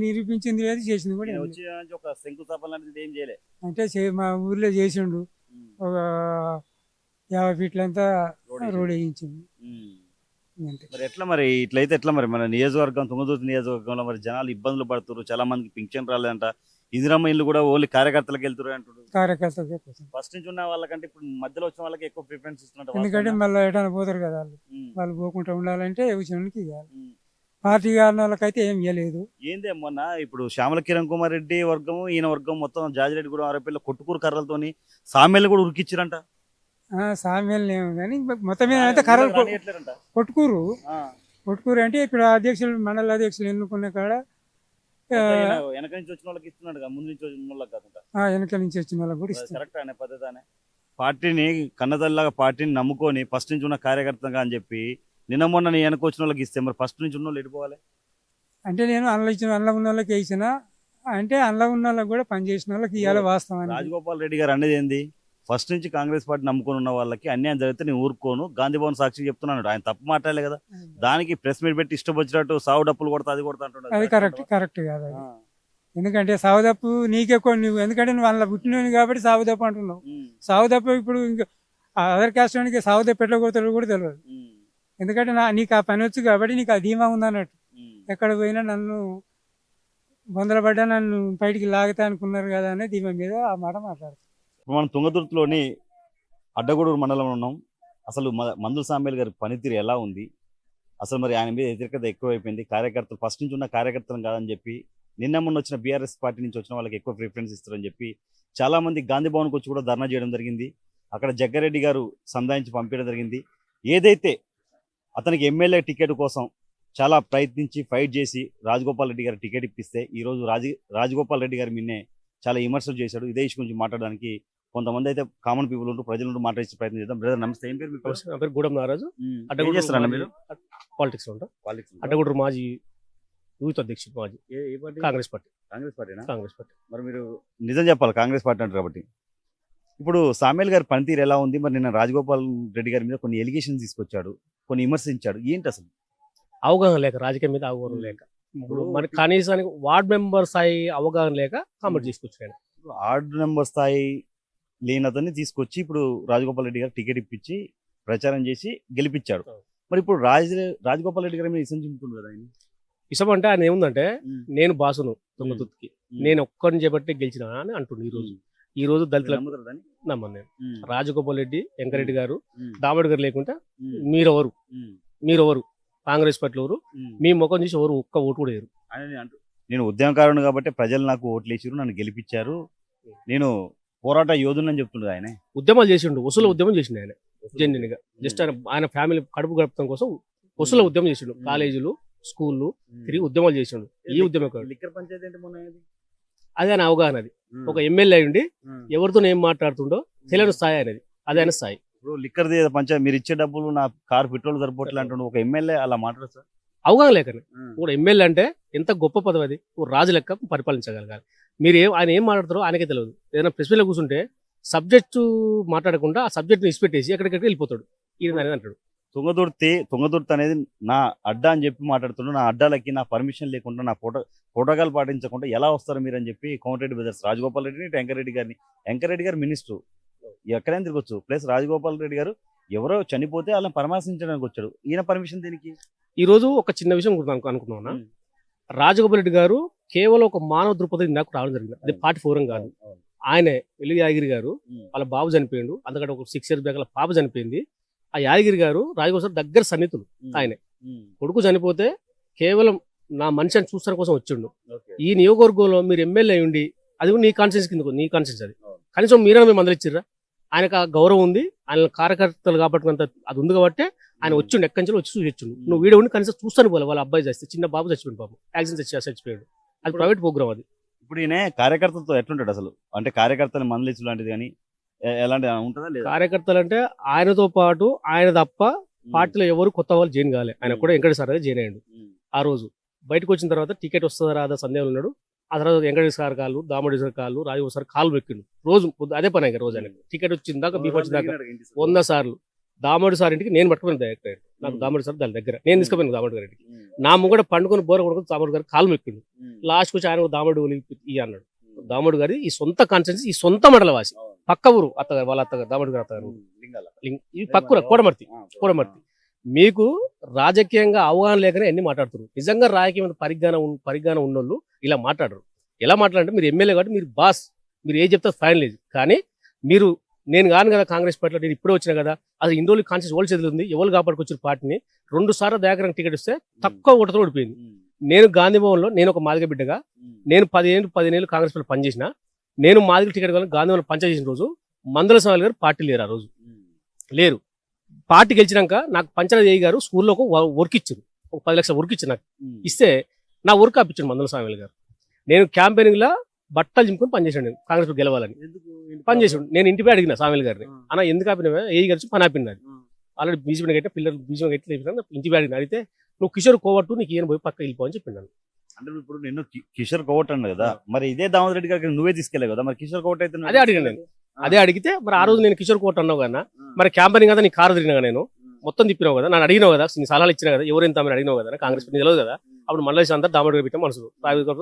Speaker 4: నిరూపించింది లేదు, చేసింది కూడా
Speaker 1: వచ్చి ఒక శంకుస్థాపన లాంటిది ఏం చేయలే.
Speaker 4: అంటే మా ఊర్లో చేసిండు, ఒక 50 ఫీట్లంతా రోడ్ వేయించింది.
Speaker 1: మరి ఎట్లా మరి ఇట్లయితే ఎట్లా మరి మన నియోజకవర్గం తుంగతుర్తి నియోజకవర్గంలో మరి జనాలు ఇబ్బందులు పడుతున్నారు, చాలా మందికి పింఛన్ రాలేదంట, ఇందిరమ్మ ఇల్లు కూడా ఓన్లీ కార్యకర్తలకు వెళ్తున్నారు అంటారు.
Speaker 4: కార్యకర్తలకే
Speaker 1: ఫస్ట్ నుంచి ఉన్న వాళ్ళకంటే ఇప్పుడు మధ్యలో వచ్చిన వాళ్ళకి ఎక్కువ ప్రిఫరెన్స్ ఇస్తున్నారు.
Speaker 4: ఎందుకంటే మళ్ళీ ఎటైనా పోతారు కదా వాళ్ళు పోకుండా ఉండాలంటే వచ్చినకి ఇవ్వాలి. పార్టీ కాని వాళ్ళకైతే ఏం ఇవ్వలేదు.
Speaker 1: ఏందే మొన్న ఇప్పుడు శ్యామల కిరణ్ కుమార్ రెడ్డి వర్గము ఈయన వర్గం మొత్తం జాజిరెడ్డి కూడా ఆరోపిల్ల కొట్టుకూరు కర్రలతోని సామెల్ని కూడా ఉరికిచ్చిరంట.
Speaker 4: సామ్యాలు ఏమో కానీ మొత్తం మీద అయితే కర్రలు కొట్టుకూరు అంటే ఇక్కడ అధ్యక్షులు మండల అధ్యక్షులు ఎన్నుకున్న కాడ
Speaker 1: వెనక నుంచి వచ్చిన వాళ్ళకి ఇస్తున్నాడు, ముందు నుంచి వచ్చిన వాళ్ళకి కాకుండా
Speaker 4: వెనక నుంచి వచ్చిన వాళ్ళకి కూడా ఇస్తారు.
Speaker 1: కరెక్ట్ అనే పద్ధతి అనే పార్టీని కన్నదల్లాగా పార్టీని నమ్ముకొని ఫస్ట్ నుంచి ఉన్న కార్యకర్తగా అని చెప్పి నిన్న మొన్న నీ వెనక వచ్చిన వాళ్ళకి ఇస్తే మరి ఫస్ట్ నుంచి ఉన్న వాళ్ళు ఎడిపోవాలి.
Speaker 4: అంటే నేను అందులో ఉన్న వాళ్ళకి వేసిన అంటే అందులో ఉన్న వాళ్ళకి కూడా పనిచేసిన వాళ్ళకి ఇవ్వాలి. వాస్తవానికి
Speaker 1: రాజగోపాల్ రెడ్డి గారు అనేది ఏంది, ఫస్ట్ నుంచి కాంగ్రెస్ పార్టీ నమ్ముకొని ఉన్న వాళ్ళకి అన్యాయం జరిగితే నేను ఊరుకోను, గాంధీ భవన్ సాక్షి చెప్తున్నాను. ఆయన తప్పు మాట్లాడలే కదా, దానికి ప్రెస్ మీట్ పెట్టి ఇష్టం వచ్చినట్టు సావు డప్పులు కొడతా అది కొడతా
Speaker 4: అది
Speaker 1: అంటున్నాడు.
Speaker 4: కరెక్ట్ కాదు అది. ఎందుకంటే సావుదప్పు నీకెక్కువ నువ్వు, ఎందుకంటే నువ్వు అందులో పుట్టినవి కాబట్టి సావుదప్పు అంటున్నావు. సావుదప్పు ఇప్పుడు ఇంకా అదర్ క్యాస్ట్ వానికి సావుదప్పు ఎట్లా కొడతాడు కూడా తెలియదు. ఎందుకంటే నీకు ఆ పని వచ్చు కాబట్టి నీకు ఆ ధీమా ఉందన్నట్టు. ఎక్కడ పోయినా నన్ను బొందలపడ్డా నన్ను బయటికి లాగుతా అనుకున్నారు కదా అనే ధీమా మీద ఆ మాట మాట్లాడుతాం.
Speaker 1: ఇప్పుడు మనం తుంగతుర్తిలోని అడ్డగూడూరు మండలంలో ఉన్నాం. అసలు మందుల సాంబేల్ గారి పనితీరు ఎలా ఉంది, అసలు మరి ఆయన మీద వ్యతిరేకత ఎక్కువైపోయింది, కార్యకర్తలు ఫస్ట్ నుంచి ఉన్న కార్యకర్తలు కాదని చెప్పి నిన్న మొన్న వచ్చిన బీఆర్ఎస్ పార్టీ నుంచి వచ్చిన వాళ్ళకి ఎక్కువ ప్రిఫరెన్స్ ఇస్తారని చెప్పి చాలా మంది గాంధీ భవన్కి వచ్చి కూడా ధర్నా చేయడం జరిగింది. అక్కడ జగ్గారెడ్డి గారు సంధానించి పంపించడం జరిగింది. ఏదైతే అతనికి ఎమ్మెల్యే టికెట్ కోసం చాలా ప్రయత్నించి ఫైట్ చేసి రాజగోపాల్ రెడ్డి గారు టికెట్ ఇప్పిస్తే ఈ రోజు రాజగోపాల్ రెడ్డి గారి మిన్నే చాలా విమర్శలు చేశాడు. ఇదే ఇష్యూ గురించి మాట్లాడడానికి కొంతమంది అయితే కామన్ పీపుల్ ఉంటూ ప్రజలు మాట్లాడే ప్రయత్నం చేద్దాం. బ్రదర్ నమస్తే, ఏం పేరు మీ పేరు?
Speaker 5: నా పేరు గూడెం నారాజు.
Speaker 1: ఏం చేస్తారన్న మీరు?
Speaker 5: పాలిటిక్స్ లో ఉంటాం.
Speaker 1: పాలిటిక్స్
Speaker 5: అడ్డగూడూరు మాజీ యూత్ అధ్యక్షుడు, మాజీ
Speaker 1: ఏ పార్టీ?
Speaker 5: కాంగ్రెస్ పార్టీ.
Speaker 1: కాంగ్రెస్ పార్టీనా?
Speaker 5: కాంగ్రెస్ పార్టీ.
Speaker 1: మరి మీరు నిజం చెప్పాలి, కాంగ్రెస్ పార్టీ అంటారు కాబట్టి. ఇప్పుడు సామేల్ గారి పనితీరు ఎలా ఉంది? మరి నిన్న రాజగోపాల్ రెడ్డి గారి మీద కొన్ని ఎలిగేషన్స్ తీసుకొచ్చాడు, కొన్ని విమర్శించాడు. ఏంటి అసలు?
Speaker 5: అవగాహన లేక, రాజకీయం మీద అవగాహన లేక, ఇప్పుడు మన కనీసానికి వార్డ్ మెంబర్ స్థాయి అవగాహన లేక కామెంట్ తీసుకొచ్చాడు.
Speaker 1: వార్డు నెంబర్ స్థాయి లేని అతన్ని తీసుకొచ్చి ఇప్పుడు రాజగోపాల్ రెడ్డి గారు టికెట్ ఇప్పించి ప్రచారం చేసి గెలిపించాడు. మరి ఇప్పుడు రాజగోపాల్ రెడ్డి గారి మీద ఇసం చింపుతుంది కదా ఆయన.
Speaker 5: ఇష్టం అంటే ఆయన ఏముందంటే, నేను బాసును తుంగతుర్తికి, నేను ఒక్కరిని చేపట్టి గెలిచిన అని అంటుండు. ఈ రోజు దళితులకు నమ్మను నేను. రాజగోపాల్ రెడ్డి, వెంకరెడ్డి గారు, దామోడి గారు లేకుండా మీరెవరు కాంగ్రెస్ పార్టీలో ఎవరు, మీ ముఖం చూసి ఎవరు ఒక్క ఓటు కూడా వేయరు.
Speaker 1: నేను ఉద్యమకారుడు కాబట్టి ప్రజలు నాకు ఓట్లు వేసారు, నన్ను గెలిపించారు, నేను పోరాట యోధుని అని చెప్తుండదు ఆయన.
Speaker 5: ఉద్యమాలు చేసిండు, వసూల ఉద్యమం చేసిండు ఆయన. జెన్యున్ గా జస్ట్ ఆయన ఫ్యామిలీ కడుపు గడపడం కోసం వసూల ఉద్యమం చేసిండు. కాలేజీలు, స్కూళ్ళు తిరిగి ఉద్యమాలు చేసిండు. ఈ ఉద్యమకారుడు
Speaker 1: లిక్కర్ పంచాయతీ అంటే మొన్న
Speaker 5: అదే ఆయన అవగాహన. అది ఒక ఎమ్మెల్యే ఉండి ఎవరితో ఏం మాట్లాడుతుండో తెలియని స్థాయి అనేది, అదే ఆయన స్థాయి.
Speaker 1: ఇప్పుడు లిక్కర్ పంచాయతీ మీరు ఇచ్చే డబ్బులు నా కార్ పెట్రోల్ సరిపోట్లే అంటుండే ఒక ఎమ్మెల్యే అలా మాట్లాడచ్చు.
Speaker 5: అవగాహన లేకనే ఇప్పుడు ఎమ్మెల్యే అంటే ఎంత గొప్ప పదవి అది. రాజు లెక్క పరిపాలించగలగాలి. ఆయన ఏం మాట్లాడతారో ఆయనకే తెలియదు. ఏదైనా ప్రెస్ మీట్లో కూర్చుంటే సబ్జెక్టు మాట్లాడకుండా ఆ సబ్జెక్ట్ ని ఇచ్చిపెట్టేసి ఎక్కడికెక్కడ వెళ్ళిపోతాడు. ఇది అనేది అంటాడు.
Speaker 1: తుంగతుర్తి అనేది నా అడ్డా అని చెప్పి మాట్లాడుతుండ్రు. నా అడ్డాలకి నా పర్మిషన్ లేకుండా, నా ప్రోటోకాల్ పాటించకుండా ఎలా వస్తారు మీరు అని చెప్పి కోమటిరెడ్డి బ్రదర్స్ రాజగోపాల్ రెడ్డిని, వెంకరెడ్డి గారు మినిస్టర్ ఎక్కడైనా తిరగొచ్చు. ప్లస్ రాజగోపాల్ రెడ్డి గారు ఎవరో చనిపోతే వాళ్ళని పరామర్శించడానికి వచ్చాడు. ఈయన పర్మిషన్ దేనికి?
Speaker 5: ఈ రోజు ఒక చిన్న విషయం అనుకున్నాను. రాజగోపాల్ రెడ్డి గారు కేవలం ఒక మానవ దృక్పథం నాకు రావడం జరిగింది. అది పార్టీ ఫోరం కాదు. ఆయనే వెల్లి యాదగిరి గారు వాళ్ళ బాబు చనిపోయిండు, అందుకంటే ఒక 6 years బ్యాక్ పాప చనిపోయింది. ఆ యాదగిరి గారు రాజగోపాల్ దగ్గర సన్నిహితులు. ఆయనే కొడుకు చనిపోతే కేవలం నా మనిషిని చూస్తాను కోసం వచ్చిండు. ఈ నియోజకవర్గంలో మీరు ఎమ్మెల్యే ఉండి, అది కూడా నీ కాన్షియన్స్ కింద, నీ కాన్షియన్స్ అది. కనీసం మీరైనా మేము మందలిచ్చిర్రా? ఆయనకు ఆ గౌరవం ఉంది, ఆయన కార్యకర్తలు కాబట్టి అది ఉంది కాబట్టి ఆయన వచ్చిండు. ఎక్కడి నుంచి వచ్చి చూసిచ్చిండు. నువ్వు వీడియో ఉండి కనీసం చూస్తాను పోలే. వాళ్ళ అబ్బాయి చేస్తే చిన్న బాబు చచ్చిపోయింది, పాపం యాక్సిడెంట్ చచ్చిపోయాడు. అది ప్రైవేట్ ప్రోగ్రామ్ అది.
Speaker 1: ఇప్పుడు ఈయన కార్యకర్తలతో ఎట్లుంటాడు అసలు? అంటే కార్యకర్తలు మందలించు లాంటిది కానీ ఎలాంటి ఉంటుందా లేదా?
Speaker 5: కార్యకర్తలు అంటే ఆయనతో పాటు ఆయన తప్ప పార్టీలో ఎవరు కొత్త వాళ్ళు జాయిన్ కాలే. ఆయన కూడా వెంకటేశ్వర సార్ జాయిన్ అయ్యాడు. ఆ రోజు బయటకు వచ్చిన తర్వాత టికెట్ వస్తుందా రాదా సందేహం ఉన్నాడు. ఆ తర్వాత వెంకటేశ్వర సార్ కాళ్ళు, దామోడి సార్ కాళ్ళు, రాజగోపాల్ సార్ కాళ్ళు పెట్టిండు. రోజు అదే పని ఆయన. రోజు ఆయనకు టికెట్ వచ్చిందాక బీఫ్ వచ్చిందాక 100 సార్లు దామోడి సార్ ఇంటికి నేను పట్టుకుని డైరెక్ట్. నాకు దామోడి సార్ దాని దగ్గర నేను తీసుకుపోయాను దామోడి గారి ఇంటికి. నా ముంగడ పండుకొని బోర కొడుకు దామోడి గారు కాళ్ళు మెక్కిండు. లాస్ట్కి వచ్చి ఆయన దామోడి ఇ అన్నాడు. దామోడి గారి ఈ సొంత కాన్స్టిట్యున్సీ, ఈ సొంత మండల వాసి, పక్క ఊరు అత్తగారు, వాళ్ళ అత్తగారు, దామోడి గారు అత్తగారు, ఈ పక్క కోడమర్తి. మీకు రాజకీయంగా అవగాహన లేకనే ఎన్ని మాట్లాడుతున్నారు. నిజంగా రాజకీయ పరిజ్ఞానం ఉన్నోళ్ళు ఇలా మాట్లాడరు. ఎలా మాట్లాడంటే, మీరు ఎమ్మెల్యే కాబట్టి మీరు బాస్, మీరు ఏం చెప్తారు ఫైనల్ లేదు. కానీ నేను కాను కదా కాంగ్రెస్ పార్టీలో, నేను ఇప్పుడే వచ్చినా కదా, అది ఇన్ని రోజులు కాన్షియస్ ఓల్డ్ చేతులు ఉంది. ఎవరు కాపాడుకొచ్చిన పార్టీని 2 సార్లు దయాకరంగా టికెట్ ఇస్తే తక్కువ ఓటుతో ఓడిపోయింది. నేను గాంధీ భవన్లో, నేను ఒక మాదిగ బిడ్డగా, నేను 15 ఏళ్ళు కాంగ్రెస్ పార్టీ పనిచేసిన, నేను మాదిగ టికెట్ గాంధీ భవన్ పంచాయతీ చేసిన రోజు మందల సామల్ గారు పార్టీ లేరు. ఆ రోజు లేరు. పార్టీ గెలిచినాక నాకు పంచాయతీ గారు స్కూల్లో ఒక వర్క్ ఇచ్చారు, ఒక 10 లక్షల వర్క్ ఇచ్చారు. నాకు ఇస్తే నా వర్క్ ఆపించాడు మందల సామల్ గారు. నేను క్యాంపెయినింగ్ లా బట్టలు చింపుకొని పనిచేసాను కాంగ్రెస్ గెలవాలని పనిచేసాడు. నేను ఇంటిపై అడిగిన సామల్ గారిని, అన్న ఎందుకు ఆపినా? ఏ గారు పని ఆపింది. అది ఆల్రెడీ బీజేపీ గట్టి పిల్లలు బీజేపీ గట్టి ఇంటిపై అడిగిన. అడిగితే నువ్వు కిషోర్ కోవట్టు, నీకు ఈయన పోయి పక్క వెళ్ళిపో అని చెప్పినాను.
Speaker 1: అంటే ఇప్పుడు నేను కిషోర్ కోవట్ అన్నాడు కదా, మరి ఇదే దామోదర్ రెడ్డి గారికి నువ్వే తీసుకెళ్ళావు కదా, మరి కిషోర్ కోవట్ అయితే
Speaker 5: అదే అడిగాను నేను. అదే అడిగితే మరి ఆ రోజు నేను కిషోర్ కోట్ అన్నావు కదా మరి క్యాంపెయినింగ్ కదా నీ కారు తిరిగినా నేను మొత్తం తిప్పినావు కదా నన్ను అడిగినావు కదా నీ సలహాలు ఇచ్చినా కదా ఎవరు ఎంత అడిగినావు కదా కాంగ్రెస్ పార్టీ తెలియదు కదా అప్పుడు మళ్ళీ అందరూ దామోదర్ పెట్టే మనసులు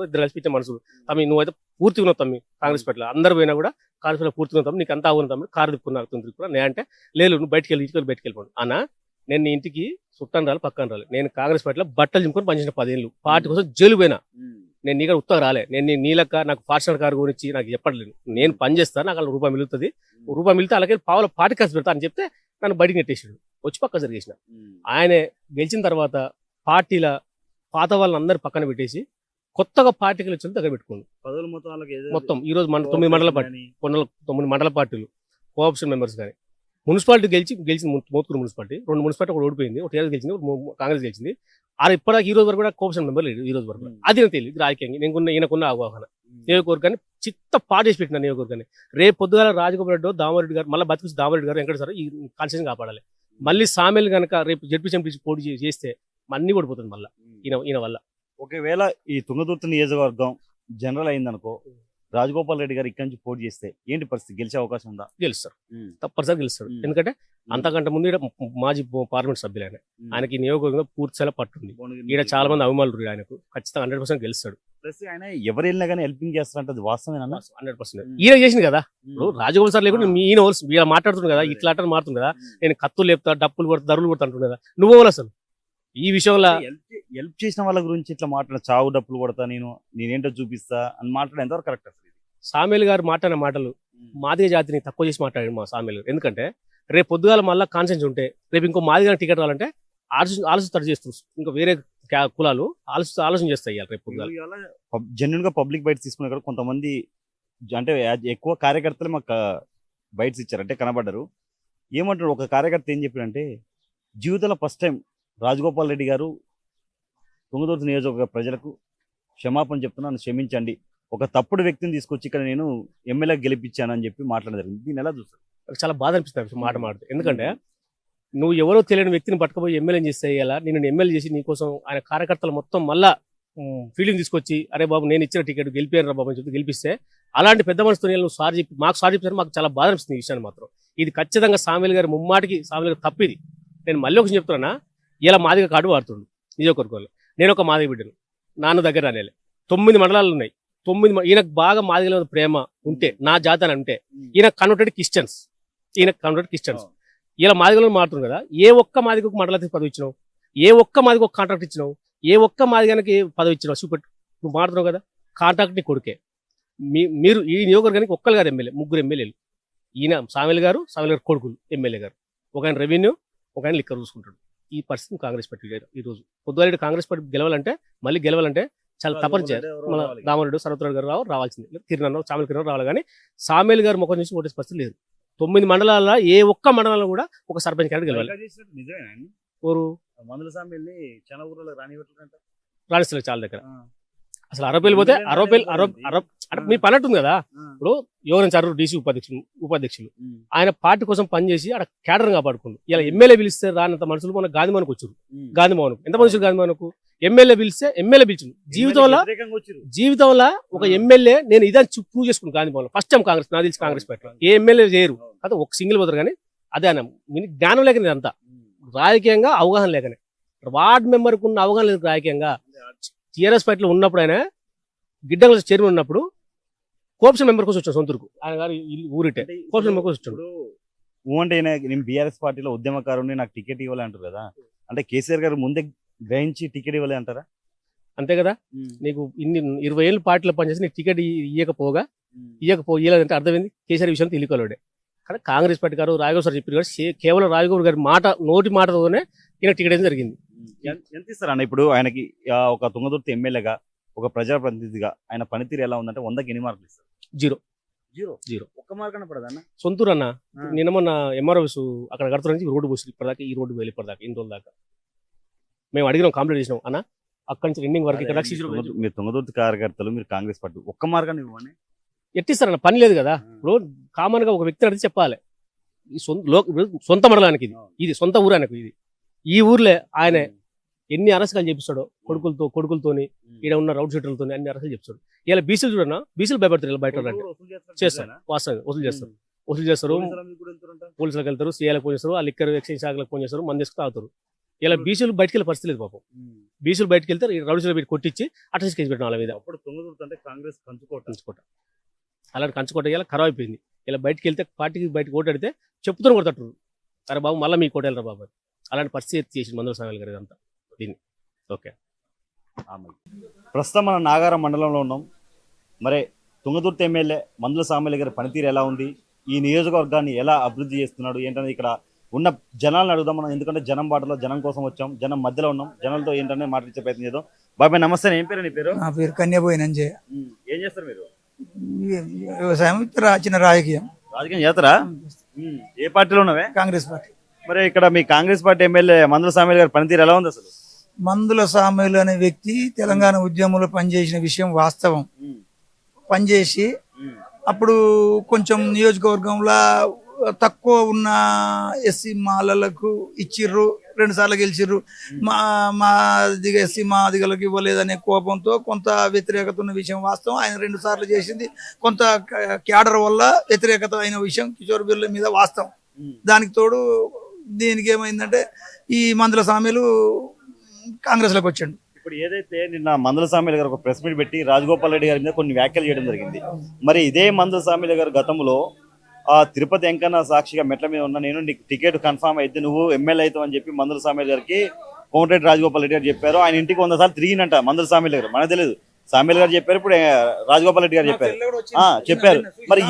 Speaker 5: ఇద్దరు కలిసి పెట్టే మనసులు తమ్మి నువ్వైతే పూర్తిగా ఉన్నావు తమ్మి కాంగ్రెస్ పార్టీలో అందరు పోయినా కూడా కాంగ్రెస్ పార్టీలో పూర్తిగా ఉన్నావు నీకు అంతా అవును తమ్మి కారు తిప్పుకున్నా నేను అంటే లేదు నువ్వు బయటికి వెళ్ళిపోండి అన్న నేను నీ ఇంటికి చుట్టాను రాలి పక్కన రాలి నేను కాంగ్రెస్ పార్టీలో బట్టలు చింపుకొని పనిచేసిన 10 ఏళ్ళు పార్టీ కోసం జైలు పోయినా నేను నీకు ఉత్తగా రాలే నేను నీలక్క నాకు ఫార్చునర్ కార్ గురించి నాకు చెప్పట్లేదు నేను పని చేస్తాను నాకు అలా రూపాయి మిగులుతుంది రూపాయి మిగిలితే అలాగే పావుల పార్టీ ఖర్చు పెడతా అని చెప్తే నన్ను బయటికి నెట్టేసాడు వచ్చి పక్క జరిగేసిన ఆయన గెలిచిన తర్వాత పార్టీల పాత వాళ్ళని అందరు పక్కన పెట్టేసి కొత్తగా పార్టీకి వచ్చి దగ్గర పెట్టుకోండి మొత్తం ఈ రోజు మన 9 మండల పార్టీ 9 మండల పార్టీలు కోఆప్షన్ మెంబర్స్ కానీ మున్సిపాలిటీ గెలిచింది మోత్కూరు మున్సిపాలిటీ 2 మున్సిపాలిటీ ఒకటి ఓడిపోయింది ఒక టీఆర్ఎస్ గెలిచింది కాంగ్రెస్ గెలిచింది ఇప్పటికి ఈ రోజు వరకు కూడా కోఆప్షన్ మెంబర్ లేదు ఈ రోజు వరకు అది నాకు తెలియదు రాజకీయంగా నేను ఈయనకున్న అవగాహన నియోజకవర్గాన్ని చిత్త పాటేసి పెట్టిన నియోజకవర్గాన్ని రేపు పొద్దుగాల రాజగోపాల్ రెడ్డి దామరెడ్డి గారు మళ్ళీ బతికి దామరెడ్డి గారు వెంకట సార్ ఈ కాన్స్టిట్యూషన్ కాపాడాలి మళ్ళీ సామెలు కనుక రేపు జడ్పీ చెంపీ పోటీ చేస్తే అన్ని ఓడిపోతుంది మళ్ళీ ఈయన వల్ల
Speaker 1: ఒకవేళ ఈ తుంగతుర్తి నియోజకవర్గం జనరల్ అయిందనుకో రాజగోపాల్ రెడ్డి గారు ఇక్కడి నుంచి పోటీ చేస్తే ఏంటి పరిస్థితి గెలిచే అవకాశం ఉందా
Speaker 5: గెలుస్తారు తప్పనిసరిగా గెలుస్తాడు ఎందుకంటే అంతకంటే ముందు ఈడ మాజీ పార్లమెంట్ సభ్యులు ఆయనకి ఈ నియోజకవర్గంలో పూర్తిగా పట్టుంది ఈడ చాలా మంది అభిమానులు ఆయనకు ఖచ్చితంగా 100% గెలుస్తాడు
Speaker 1: ప్లస్ ఆయన ఎవరు వెళ్ళినా కానీ హెల్పింగ్ చేస్తారంటే అది వాస్తవేనా
Speaker 5: 100% ఈయన చేసింది కదా ఇప్పుడు రాజగోపాల్ సార్ లేకుండా ఈయన ఇలా మాట్లాడుతుంది కదా ఇట్లా అట్లా మారుతుంది కదా నేను కత్తులు లేపుతా డప్పులు కొడతా దరువులు కొడతా అంటుంది కదా నువ్వు అసలు ఈ విషయంలో
Speaker 1: హెల్ప్ చేసిన వాళ్ళ గురించి ఇట్లా మాట్లాడ చావు డప్పులు కొడతా నేనేంటో చూపిస్తా అని మాట్లాడే ఎంతవరకు కరెక్ట్ అసలు
Speaker 5: సామేలు గారు మాట్లాడిన మాటలు మాదిగ జాతిని తక్కువ చేసి మాట్లాడాడు మా సామేలు ఎందుకంటే రేపు పొద్దుగాల మళ్ళీ కాన్సెన్స్ ఉంటే రేపు ఇంకో మాదిగ టికెట్ రావాలంటే ఆలోచిస్తారు చేస్తారు ఇంకా వేరే కులాలు ఆలోచన చేస్తాయి రేపు పొద్దుగాల
Speaker 1: జెన్యున్ గా పబ్లిక్ బైట్స్ తీసుకునే కూడా కొంతమంది అంటే ఎక్కువ కార్యకర్తలు మాకు బైట్స్ ఇచ్చారు అంటే కనబడ్డారు ఏమంటారు ఒక కార్యకర్త ఏం చెప్పారంటే జీవితంలో ఫస్ట్ టైం రాజగోపాల్ రెడ్డి గారు తుంగతుర్తి నియోజకవర్గ ప్రజలకు క్షమాపణ చెప్తున్నాను క్షమించండి ఒక తప్పుడు వ్యక్తిని తీసుకొచ్చి ఇక్కడ నేను ఎమ్మెల్యే గెలిపించాను అని చెప్పి మాట్లాడదారు దీన్ని ఎలా చూస్తారు
Speaker 5: చాలా బాధ అనిపిస్తుంది మాట మాట్లాడుతూ ఎందుకంటే నువ్వు ఎవరో తెలియని వ్యక్తిని పట్టుకుపోయి ఎమ్మెల్యే చేస్తే ఇలా నేను ఎమ్మెల్యే చేసి నీకోసం ఆయన కార్యకర్తలు మొత్తం మళ్ళా ఫీలింగ్ తీసుకొచ్చి అరే బాబు నేను ఇచ్చిన టికెట్ గెలిపాను రా బాబు అని చెప్పి గెలిపిస్తే అలాంటి పెద్ద మనసుతో నువ్వు సార్ చెప్పి మాకు సార్ చెప్పారు మాకు చాలా బాధ అనిపిస్తుంది ఈ విషయాన్ని మాత్రం ఇది ఖచ్చితంగా సామేలు గారు ముమ్మాటికి సామేలు గారు తప్పిది నేను మళ్ళీ ఒకటి చెప్తున్నా ఇలా మాదిగ కార్డు వాడుతుండు నియోజకవర్గంలో నేను ఒక మాదిగ బిడ్డను నాన్న దగ్గర అనేలే 9 మండలాలు ఉన్నాయి 9 ఈయనకు బాగా మాదిగల మీద ప్రేమ ఉంటే నా జాతి అని అంటే ఈయన కన్వర్టెడ్ క్రిస్టియన్స్ ఇలా మాదిగలను మారుతుంది కదా ఏ ఒక్క మాదిగకు మండలానికి పదవి ఇచ్చినావు ఏ ఒక్క మాదిగ ఒక కాంట్రాక్ట్ ఇచ్చినావు ఏ ఒక్క మాదిగానికి పదవి ఇచ్చినావు చూపెట్టు నువ్వు మారుతున్నావు కదా కాంట్రాక్ట్ నీ కొడుకే మీరు ఈ నియోజకవర్గానికి ఒక్కరు గారు ఎమ్మెల్యే 3 ఎమ్మెల్యేలు ఈయన సామేలు గారు కొడుకులు ఎమ్మెల్యే గారు ఒక ఆయన రెవెన్యూ ఒక ఆయన లిక్కర్ చూసుకుంటాడు ఈ పరిస్థితి కాంగ్రెస్ పార్టీ ఈ రోజు పొద్దుగాల కాంగ్రెస్ పార్టీ గెలవాలంటే చాలా తపన చేయాలి మన దామరెడ్డి సర్వత్రాడు గారు రావాల్సింది కిరణ్ సామేలు కిరణ్ రావాలి కానీ సామేలు గారు ముఖం నుంచి ఓటేసే పరిస్థితి లేదు 9 మండలాల్లో ఏ ఒక్క మండలంలో కూడా ఒక సర్పంచ్ క్యాండిడేట్ గెలవాలి ఊరు రాణిస్తారు చాలా దగ్గర అసలు అరవై పోతే అంటే మీ పని అంటుంది కదా ఇప్పుడు యోగనంచారు డీసీ ఉపాధ్యక్షులు ఆయన పార్టీ కోసం పనిచేసి అక్కడ క్యాడర్ కాపాడుకుండు ఇలా ఎమ్మెల్యే పిలిస్తే రానంత మనుషులు మన గాంధీభవన్కి వచ్చారు గాంధీభవన్కు ఎంత మనుషులు గాంధీభవన్కు ఎమ్మెల్యే పిలిస్తే ఎమ్మెల్యే పిలిచిండు జీవితంలో ఒక ఎమ్మెల్యే నేను ఇదని ప్రూవ్ చేసుకున్నాను గాంధీభవన్లో ఫస్ట్ టైం కాంగ్రెస్ నాకు తెలిసి కాంగ్రెస్ పార్టీ ఏ ఎమ్మెల్యే చేయరు అది ఒక సింగిల్ పోతారు కానీ అదే అన్న జ్ఞానం లేకనే అంతా రాజకీయంగా అవగాహన లేకనే వార్డ్ మెంబర్కు ఉన్న అవగాహన లేదు రాజకీయంగా టీఆర్ఎస్ పార్టీలో ఉన్నప్పుడు ఆయన గిడ్డంగుల చైర్మన్ ఉన్నప్పుడు కోఆప్షన్ మెంబర్ కోసం వచ్చాడు సొంతూరుకు ఆయన గారు ఊరిటే కోఆప్షన్ మెంబర్ కోసం వచ్చాడు
Speaker 1: అంటే నేను బీఆర్ఎస్ పార్టీలో ఉద్యమకారుని నాకు టికెట్ ఇవ్వాలి అంటారు కదా అంటే కేసీఆర్ గారు ముందే గ్రహించి టికెట్ ఇవ్వాలి అంటారా
Speaker 5: అంతే కదా నీకు ఇన్ని 20 ఏళ్ళు పార్టీలో పనిచేసి నీకు టికెట్ ఇవ్వలేదంటే అర్థమైంది కేసీఆర్ విషయంలో తెలియకలోడే కానీ కాంగ్రెస్ పార్టీ గారు రాఘవ్ సార్ చెప్పారు కదా కేవలం రాఘవ్ గారి నోటి మాటతోనే ఈయన టికెట్ అయితే జరిగింది
Speaker 1: ఎంత ఇస్తారన్న ఇప్పుడు ఆయనకి ఒక తుంగతుర్తి ఎమ్మెల్యేగా ఒక ప్రజాప్రతినిధిగా ఆయన పనితీరు ఎలా ఉందంటే 100కి ఎన్ని మార్కులు ఇస్తారు 0 ఒక్క మార్క్ అన్న పడదన్న
Speaker 5: సొంతూరు అన్న నిన్న మొన్న ఎంఆర్ఓస్ అక్కడ కడుతున్న రోడ్డు పోసి ఇప్పటిదాకా ఈ రోడ్డు వెళ్ళి ఇప్పటిదాకా ఇన్ని రోజుల దాకా మేము అడిగినాం కంప్లీట్ చేసినాం అన్న అక్కడి నుంచి ఎండింగ్ వరకు ఇక్కడ
Speaker 1: మీరు తుంగతుర్తి కార్యకర్తలు మీరు కాంగ్రెస్ పార్టీ ఒక్క మార్క్ అని ఇవ్వని
Speaker 5: ఎట్టిస్తారన్న పని లేదు కదా ఇప్పుడు కామన్ గా ఒక వ్యక్తి అడిగి చెప్పాలి ఈ సొంత మండలానికి ఇది సొంత ఊరు ఆయనకు ఇది ఈ ఊర్లే ఆయన ఎన్ని అరెస్టులు చేపిస్తాడో కొడుకులతోని ఇక్కడ ఉన్న రౌడ్ షీటర్లతో అన్ని అరెస్టులు చెప్తాడు ఇలా బీసీలు చూడన్నా బీసీలు భయపడతారు ఇలా బయట చేస్తారు వాస్తవంగా వసూలు చేస్తారు వసూలు చేస్తారు,
Speaker 1: పోలీసుల మీద కూడా వెళ్తారంట.
Speaker 5: పోలీసులకు వెళ్తారు, సీఐలకు ఫోన్ చేస్తారు, ఆ లిక్కర్ ఎక్సైజ్ శాఖలకు ఫోన్ చేస్తారు, మంది తీసుకు తాగుతారు. ఇలా బీసీలు బయటకు వెళ్ళే పరిస్థితి లేదు పాపం. బీసీలు బయటకు వెళ్తే రౌడీలు పెట్టి కొట్టించి అటెన్స్ కేసు పెట్టిన వాళ్ళ మీద.
Speaker 1: అప్పుడు తుంగతుర్తి అంటే కాంగ్రెస్ కంచుకోట.
Speaker 5: అలాంటి కంచుకోట ఇలా ఖరాబ్ అయిపోయింది. ఇలా బయటకు వెళ్తే పార్టీకి బయటకు ఓటాడితే చెప్తూనే కొడతారు, అరే బాబు మళ్ళీ మీ కోటేళ్ళరా బాబు. అలాంటి పరిస్థితి చేసింది మందుల సామెల్ గారు ఇదంతా దీన్ని. ఓకే,
Speaker 1: ప్రస్తుతం మనం నాగారం మండలంలో ఉన్నాం. మరి తుంగతుర్తి ఎమ్మెల్యే మందుల సామెల్ గారి పనితీరు ఎలా ఉంది, ఈ నియోజకవర్గాన్ని ఎలా అభివృద్ధి చేస్తున్నాడు ఏంటనేది ఇక్కడ ఉన్న జనాలను అడుగుదాం మనం. ఎందుకంటే జనం బాటలో జనం కోసం వచ్చాం, జనం మధ్యలో ఉన్నాం, జనాలతో ఏంటనే మాట్లాడే ప్రయత్నం చేద్దాం. బాబాయ్ నమస్తే, ఏం పేరు నీ పేరు?
Speaker 6: నా పేరు కన్యాపోయినంజయ్య.
Speaker 1: ఏం చేస్తారు మీరు?
Speaker 6: వ్యవసాయం, చిన్న రాజకీయం.
Speaker 1: రాజకీయం చేస్తారా? ఏ పార్టీలో ఉన్నవే?
Speaker 6: కాంగ్రెస్ పార్టీ.
Speaker 1: మరి ఇక్కడ మీ కాంగ్రెస్ పార్టీ ఎమ్మెల్యే మందుల సామెల్ గారి పనితీరు ఎలా ఉంది అసలు?
Speaker 6: మందుల సామేలు అనే వ్యక్తి తెలంగాణ ఉద్యమంలో పనిచేసిన విషయం వాస్తవం. పనిచేసి అప్పుడు కొంచెం నియోజకవర్గంలో తక్కువ ఉన్న ఎస్సీ మాలలకు ఇచ్చిర్రు, 2 సార్లు గెలిచిర్రు. మా ఎస్సీ మా అధికారులకు ఇవ్వలేదనే కోపంతో కొంత వ్యతిరేకత ఉన్న విషయం వాస్తవం. ఆయన 2 సార్లు చేసింది కొంత క్యాడర్ వల్ల వ్యతిరేకత అయిన విషయం కిషోర్ బిర్ల మీద వాస్తవం. దానికి తోడు దీనికి ఏమైందంటే ఈ మందుల సామెలు కాంగ్రెస్ లోకి వచ్చాడు.
Speaker 1: ఇప్పుడు ఏదైతే నిన్న మందుల సామెల్ గారు ఒక ప్రెస్ మీట్ పెట్టి రాజగోపాల్ రెడ్డి గారి మీద కొన్ని వ్యాఖ్యలు చేయడం జరిగింది. మరి ఇదే మందుల సామెల్ గారు గతంలో ఆ తిరుపతి వెంకన్న సాక్షిగా మెట్ల మీద ఉన్న నేను నీకు టికెట్ కన్ఫర్మ్ అయితే నువ్వు ఎమ్మెల్యే అవుతావు అని చెప్పి మందుల సామెల్ గారికి కోమటిరెడ్డి రాజగోపాల్ రెడ్డి గారు చెప్పారు. ఆయన ఇంటికి 100 సార్లు తిరిగినంట మందుల సామెల్ గారు, మనకు తెలియదు. సామెల్ గారు చెప్పారు, ఇప్పుడు రాజగోపాల్ రెడ్డి గారు చెప్పారు. మరి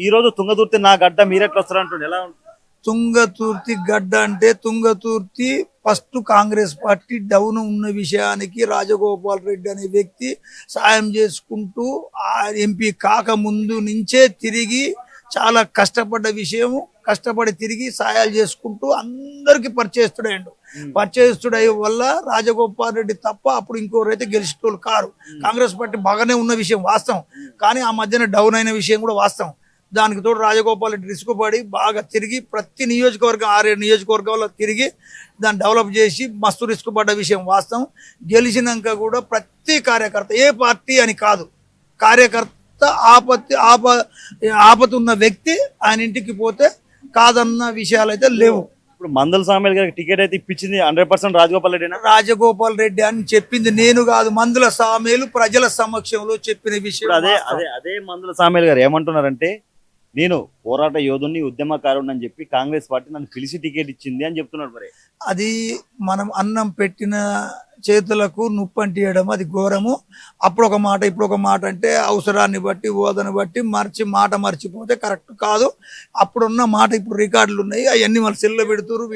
Speaker 1: ఈ రోజు తుంగతుర్తి నా గడ్డ మీరెట్లా వస్తారంటుండే, ఎలా ఉంటుంది?
Speaker 6: తుంగతుర్తి గడ్డ అంటే Thungathurthi first Congress party down ఉన్న విషయానికి రాజగోపాల్ రెడ్డి అనే వ్యక్తి సాయం చేసుకుంటూ ఆ ఎంపీ కాక ముందు నుంచే తిరిగి చాలా కష్టపడ్డ విషయం. కష్టపడి తిరిగి సాయాలు చేసుకుంటూ అందరికి పరిచయస్తుడై వల్ల రాజగోపాల్ రెడ్డి తప్ప అప్పుడు ఇంకోరైతే గెలిచేటోళ్ళు కారు. కాంగ్రెస్ పార్టీ బాగానే ఉన్న విషయం వాస్తవం, కానీ ఆ మధ్యన డౌన్ అయిన విషయం కూడా వాస్తవం. దానికి తోడు రాజగోపాల్ రెడ్డి రిస్క్ పడి బాగా తిరిగి ప్రతి నియోజకవర్గం 6-7 నియోజకవర్గాల్లో తిరిగి దాన్ని డెవలప్ చేసి మస్తు రిస్క్ పడ్డ విషయం వాస్తవం. గెలిచినాక కూడా ప్రతి కార్యకర్త, ఏ పార్టీ అని కాదు, కార్యకర్త ఆపత్తి ఉన్న వ్యక్తి ఆయన ఇంటికి పోతే కాదన్న విషయాలు అయితే లేవు.
Speaker 1: ఇప్పుడు మందుల సామెల్ గారికి టికెట్ అయితే ఇప్పించింది 100% రాజగోపాల్ రెడ్డి.
Speaker 6: రాజగోపాల్ రెడ్డి అని చెప్పింది నేను కాదు, మందుల సామెలు ప్రజల సమక్షంలో చెప్పిన విషయం.
Speaker 1: అదే మందుల సామెల్ గారు ఏమంటున్నారంటే, నేను పోరాట యోధుని ఉద్యమకారుని అని చెప్పి కాంగ్రెస్ పార్టీ నన్ను పిలిచి టికెట్ ఇచ్చింది అని చెప్తున్నాడు. మరి
Speaker 6: అది మనం అన్నం పెట్టిన చేతులకు నుప్పంటియడం అది ఘోరము. అప్పుడు ఒక మాట ఇప్పుడు ఒక మాట అంటే అవసరాన్ని బట్టి హోదాని బట్టి మాట మర్చిపోతే కరెక్ట్ కాదు. అప్పుడున్న మాట ఇప్పుడు రికార్డులు ఉన్నాయి, అవన్నీ మన సెల్లో పెడుతున్నారు,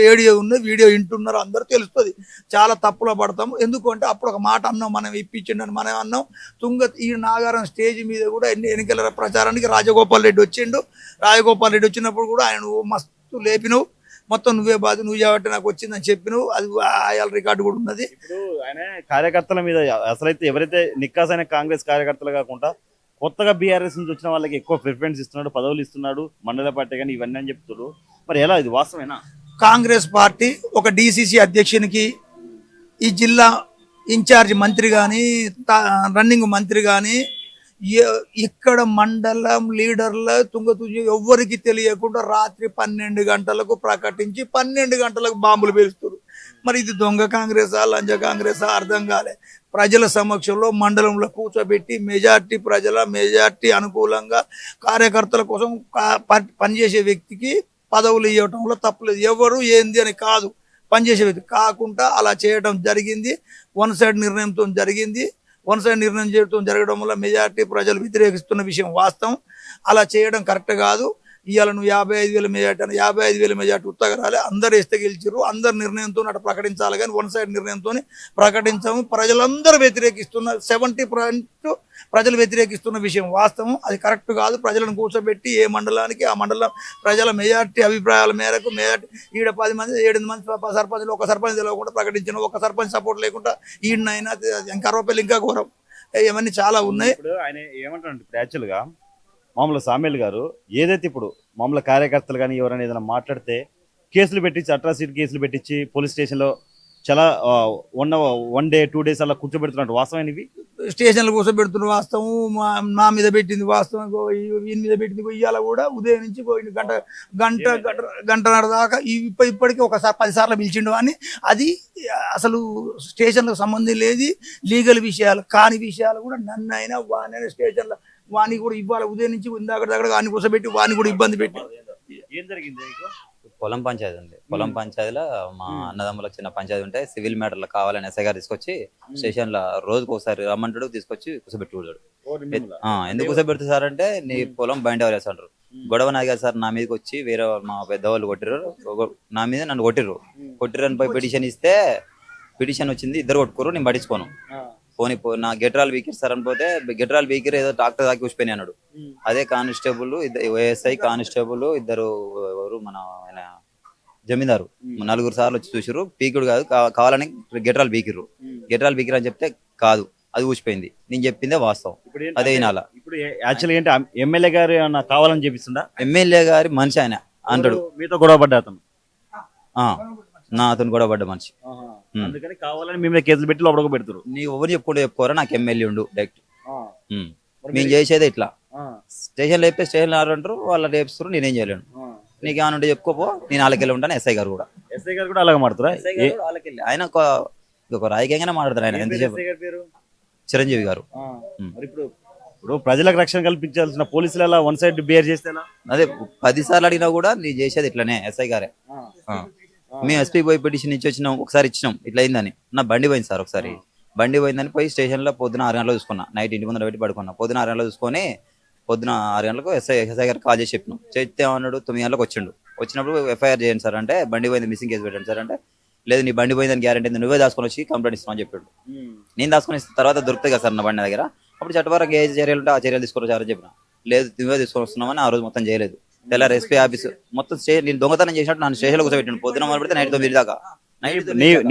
Speaker 6: వీడియో ఉన్నది, వీడియో వింటున్నారు, అందరూ తెలుస్తుంది. చాలా తప్పులో పడతాము. ఎందుకంటే అప్పుడు ఒక మాట అన్నాం, మనం ఇప్పించిండని మనం అన్నాం. ఈ నాగారం స్టేజ్ మీద కూడా ఎన్నికల ప్రచారానికి రాజగోపాల్ రెడ్డి వచ్చిండు. రాజగోపాల్ రెడ్డి వచ్చినప్పుడు కూడా ఆయన మస్తు లేపినవు, మొత్తం నువ్వే బాధ, నువ్వు కాబట్టి నాకు వచ్చిందని చెప్పినవు. అది ఆయా రికార్డు కూడా ఉన్నది.
Speaker 1: ఇప్పుడు ఆయన కార్యకర్తల మీద అసలైతే ఎవరైతే నిక్కాసైన కాంగ్రెస్ కార్యకర్తలు కాకుండా కొత్తగా బీఆర్ఎస్ నుంచి వచ్చిన వాళ్ళకి ఎక్కువ ప్రిఫరెన్స్ ఇస్తున్నాడు, పదవులు ఇస్తున్నాడు, మండల పార్టీ కానీ ఇవన్నీ అని చెప్తాడు. మరి ఎలా, ఇది వాస్తవేనా?
Speaker 6: కాంగ్రెస్ పార్టీ ఒక డిసిసి అధ్యక్షునికి, ఈ జిల్లా ఇన్ఛార్జ్ మంత్రి కానీ, రన్నింగ్ మంత్రి కానీ, ఇక్కడ మండలం లీడర్ల తుంగతుర్తి ఎవ్వరికి తెలియకుండా రాత్రి 12 గంటలకు ప్రకటించి 12 గంటలకు బాంబులు పేలుస్తారు. మరి ఇది దొంగ కాంగ్రెసా, లంజ కాంగ్రెసా అర్థం కాలే. ప్రజల సమక్షంలో మండలంలో కూర్చోబెట్టి మెజార్టీ అనుకూలంగా కార్యకర్తల కోసం పనిచేసే వ్యక్తికి పదవులు ఇవ్వటంలో తప్పలేదు. ఎవరు ఏంది అని కాదు, పనిచేసే వ్యక్తి కాకుండా అలా చేయడం జరిగింది. వన్ సైడ్ నిర్ణయంతో జరిగింది. వన్ సైడ్ నిర్ణయం చేయడం జరగడం వల్ల మెజార్టీ ప్రజలు వ్యతిరేకిస్తున్న విషయం వాస్తవం. అలా చేయడం కరెక్ట్ కాదు. ఇవాళ నువ్వు 55,000 మెజార్టీ అని 55,000 మెజార్టీ ఉత్తగా రాలే, అందరు ఇస్తే గెలిచారు. అందరు నిర్ణయంతో అటు ప్రకటించాలి, కానీ వన్ సైడ్ నిర్ణయంతో ప్రకటించాము. ప్రజలందరూ వ్యతిరేకిస్తున్న 70% ప్రజలు వ్యతిరేకిస్తున్న విషయం వాస్తవం. అది కరెక్ట్ కాదు. ప్రజలను కూర్చోబెట్టి ఏ మండలానికి ఆ మండలం ప్రజల మెజార్టీ అభిప్రాయాల మేరకు ఈడ 10 మంది 7 మంది సర్పంచ్లు, ఒక సర్పంచ్ తెలియకుండా ప్రకటించిన, ఒక సర్పంచ్ సపోర్ట్ లేకుండా ఈయనైనా ఇంకా రూపాయలు ఇంకా ఘోరం, ఇవన్నీ చాలా ఉన్నాయి.
Speaker 1: ఇప్పుడు ఆయన ఏమంటారు యాక్చువల్గా మామూలు సామెల్ గారు ఏదైతే ఇప్పుడు మామూలు కార్యకర్తలు కానీ ఎవరైనా ఏదైనా మాట్లాడితే కేసులు పెట్టించి, అట్రాసిటీ కేసులు పెట్టించి పోలీస్ స్టేషన్లో చాలా 1 day 2 days అలా కూర్చోబెడుతున్నట్టు వాస్తవం ఇవి?
Speaker 6: స్టేషన్లు కూర్చోబెడుతున్న వాస్తవం, నా మీద పెట్టింది వాస్తవం, వీని మీద పెట్టింది ఇవాళ కూడా ఉదయం నుంచి గంటన్నర దాకా ఇప్పటికీ ఒకసారి 10 సార్లు పిలిచిండు అని. అది అసలు స్టేషన్లకు సంబంధం లేదు, లీగల్ విషయాలు కాని విషయాలు కూడా నన్నైనా వానైనా స్టేషన్లో వాని కూడా ఇవ్వాలి. ఉదయం నుంచి ఇందాక దగ్గర వాని కూర్చోబెట్టి వాని కూడా ఇబ్బంది పెట్టి.
Speaker 1: ఏం జరిగింది మీకు?
Speaker 7: పొలం పంచాయతీ ఉంది. పొలం పంచాయతీలో మా అన్నదమ్ములకు చిన్న పంచాయతీ ఉంటే సివిల్ మ్యాటర్లు కావాలని ఎస్ఐ గారు తీసుకొచ్చి స్టేషన్ లో రోజుకు ఒకసారి రమ్మంటాడు, తీసుకొచ్చి కూర్చోబెట్టి కూర్చోడు. ఎందుకు కూర్చోబెడుతు సార్ అంటే నీ పొలం బైండ్ ఎవరు వేస్తాడు. గొడవ నాది కాదు సార్, నా మీదకి వచ్చి వేరే మా పెద్దవాళ్ళు కొట్టిర్రు, నా మీద నన్ను కొట్టిర్రు అని పోయి పిటిషన్ ఇస్తే పిటిషన్ వచ్చింది, ఇద్దరు కొట్టుకోరు, నేను పట్టించుకోను. నా గెటరాలు వీకిర్ సార్ అని పోతే గెటరాలు వీకిర్ ఏదో డాక్టర్ దాకా కూర్చిపోయి అన్నాడు. అదే కానిస్టేబుల్ ఏఎస్ఐ కానిస్టేబుల్ ఇద్దరు ఎవరు మన ఆయన జమీందారు 4 సార్లు వచ్చి చూసారు. పీకుడు కాదు, కావాలని గెటరాలు బీకిర్రు. గెటరాలు బీకిర్ అని చెప్తే కాదు, అది ఊసిపోయింది. నేను చెప్పిందే వాస్తవం, అదే వినాల.
Speaker 1: ఇప్పుడు యాక్చువల్గా ఏంటి, ఎమ్మెల్యే గారు ఏమన్నా కావాలని చెప్పిస్తుందా?
Speaker 7: ఎమ్మెల్యే గారి మనిషి ఆయన అంటాడు.
Speaker 1: మీతో గొడవ పడ్డా అతను?
Speaker 7: నా అతను గొడవ పడ్డ మనిషి.
Speaker 1: అందుకని కావాలని మేము కేసులు పెట్టి లోపల పెడతారు.
Speaker 7: నీ ఎవరు చెప్పుకోరా, నాకు ఎమ్మెల్యే ఉండు డైరెక్ట్. మేము చేసేదే ఇట్లా స్టేషన్లో చెప్పే స్టేషన్లో అంటారు, వాళ్ళు రేపిస్తారు, నేనేం చేయలేను. నీకు ఏమైనా ఉంటే చెప్పుకోపో, నేను వాళ్ళకెళ్ళి ఉంటాను. ఎస్ఐ గారు కూడా
Speaker 1: అలాగే మాట్లాడతారా?
Speaker 7: ఆయన ఒక రాజకీయంగానే మాట్లాడతారు. ఆయన ఎంతసేపు చిరంజీవి గారు.
Speaker 1: ఇప్పుడు ప్రజలకు రక్షణ కల్పించాల్సిన పోలీసులు ఎలా వన్ సైడ్ బిహేవ్ చేస్తే
Speaker 7: అదే 10 సార్లు అడిగినా కూడా నీ చేసేది ఇట్లానే ఎస్ఐ గారే. మేము ఎస్పీ పోయి పిటిషన్ ఇచ్చి వచ్చినాం, ఒకసారి ఇచ్చినాం ఇట్లా అయిందని. నా బండి పోయింది సార్, ఒకసారి బండి పోయిందని పోయి స్టేషన్లో పొద్దున 6 గంటలకు చూసుకున్నా. నైట్ ఇంటి ముందర పెట్టి పడుకున్నా. పొద్దున 6 గంటలకు చూసుకొని పొద్దున 6 గంటలకు ఎస్ఐ గారు కాల్ చేసి చెప్పినాం. చెప్తే ఏమన్నాడు, 9 గంటలకు వచ్చిండు. వచ్చినప్పుడు ఎఫ్ఐఆర్ చేయండి సార్ అంటే, బండి పోయింది మిస్సింగ్ కేసు పెట్టండి సార్ అంటే, లేదు నీ బండి పోయిందని గ్యారెంటీ, నువ్వే దాచుకొని వచ్చి కంప్లైంట్ ఇస్తామని అని చెప్పాడు. నేను దాచుకొని ఇస్తాను, తర్వాత దొరుకుతాయి కదా సార్ నా బండి దగ్గర. అప్పుడు చట్టపరంగా ఏ చర్యలు ఉంటే ఆ చర్యలు తీసుకొచ్చారని చెప్పిన. లేదు నువ్వే తీసుకొని వస్తున్నామని ఆ రోజు మొత్తం చేయలేదు. తెల్లారి ఎస్పీ ఆఫీస్ మొత్తం నేను దొంగతనం చేసినట్టు నన్ను స్టేషన్లో కూర్చోబెట్టాను. పొద్దున మొదలు పెడితే నైట్ 9 దాకా.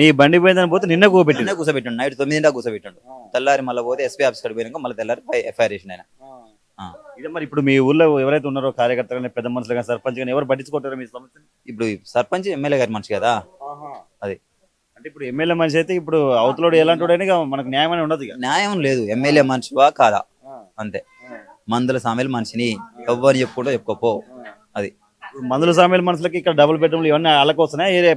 Speaker 1: నీ బండి పోయిందని పోతే నిన్న
Speaker 7: కూర్చోబెట్టాడు. నైట్ 9 దాకా కూర్చోబెట్టాడు. తెల్లారి మళ్ళీ పోతే ఎస్పీ ఆఫీస్ కాడికి పోయినాక మళ్ళీ తెల్లారి ఎఫ్ఐఆర్ చేసిన ఆయన.
Speaker 1: ఇదే మరి ఇప్పుడు మీ ఊర్లో ఎవరైతే ఉన్నారో కార్యకర్తలు కానీ పెద్ద మనుషులు కానీ సర్పంచ్ కానీ ఎవరు పట్టించుకుంటారో మీ సమస్యని?
Speaker 7: ఇప్పుడు సర్పంచ్ ఎమ్మెల్యే గారి మనిషి కదా. అది
Speaker 1: అంటే ఇప్పుడు ఎమ్మెల్యే మనిషి అయితే ఇప్పుడు అవతలోడు ఎలాంటి వాడైనా మనకు న్యాయం అని ఉండదు.
Speaker 7: న్యాయం లేదు, ఎమ్మెల్యే మనిషివా కాదా అంతే. మందుల సామెల మనిషిని ఎవ్వరు చెప్పుకుంటూ చెప్పుకోపో. అది
Speaker 1: మందుల సామెల మనుషులకి ఇక్కడ డబుల్ బెడ్రూమ్లు ఇవన్నీ వాళ్ళకి వస్తున్నాయి,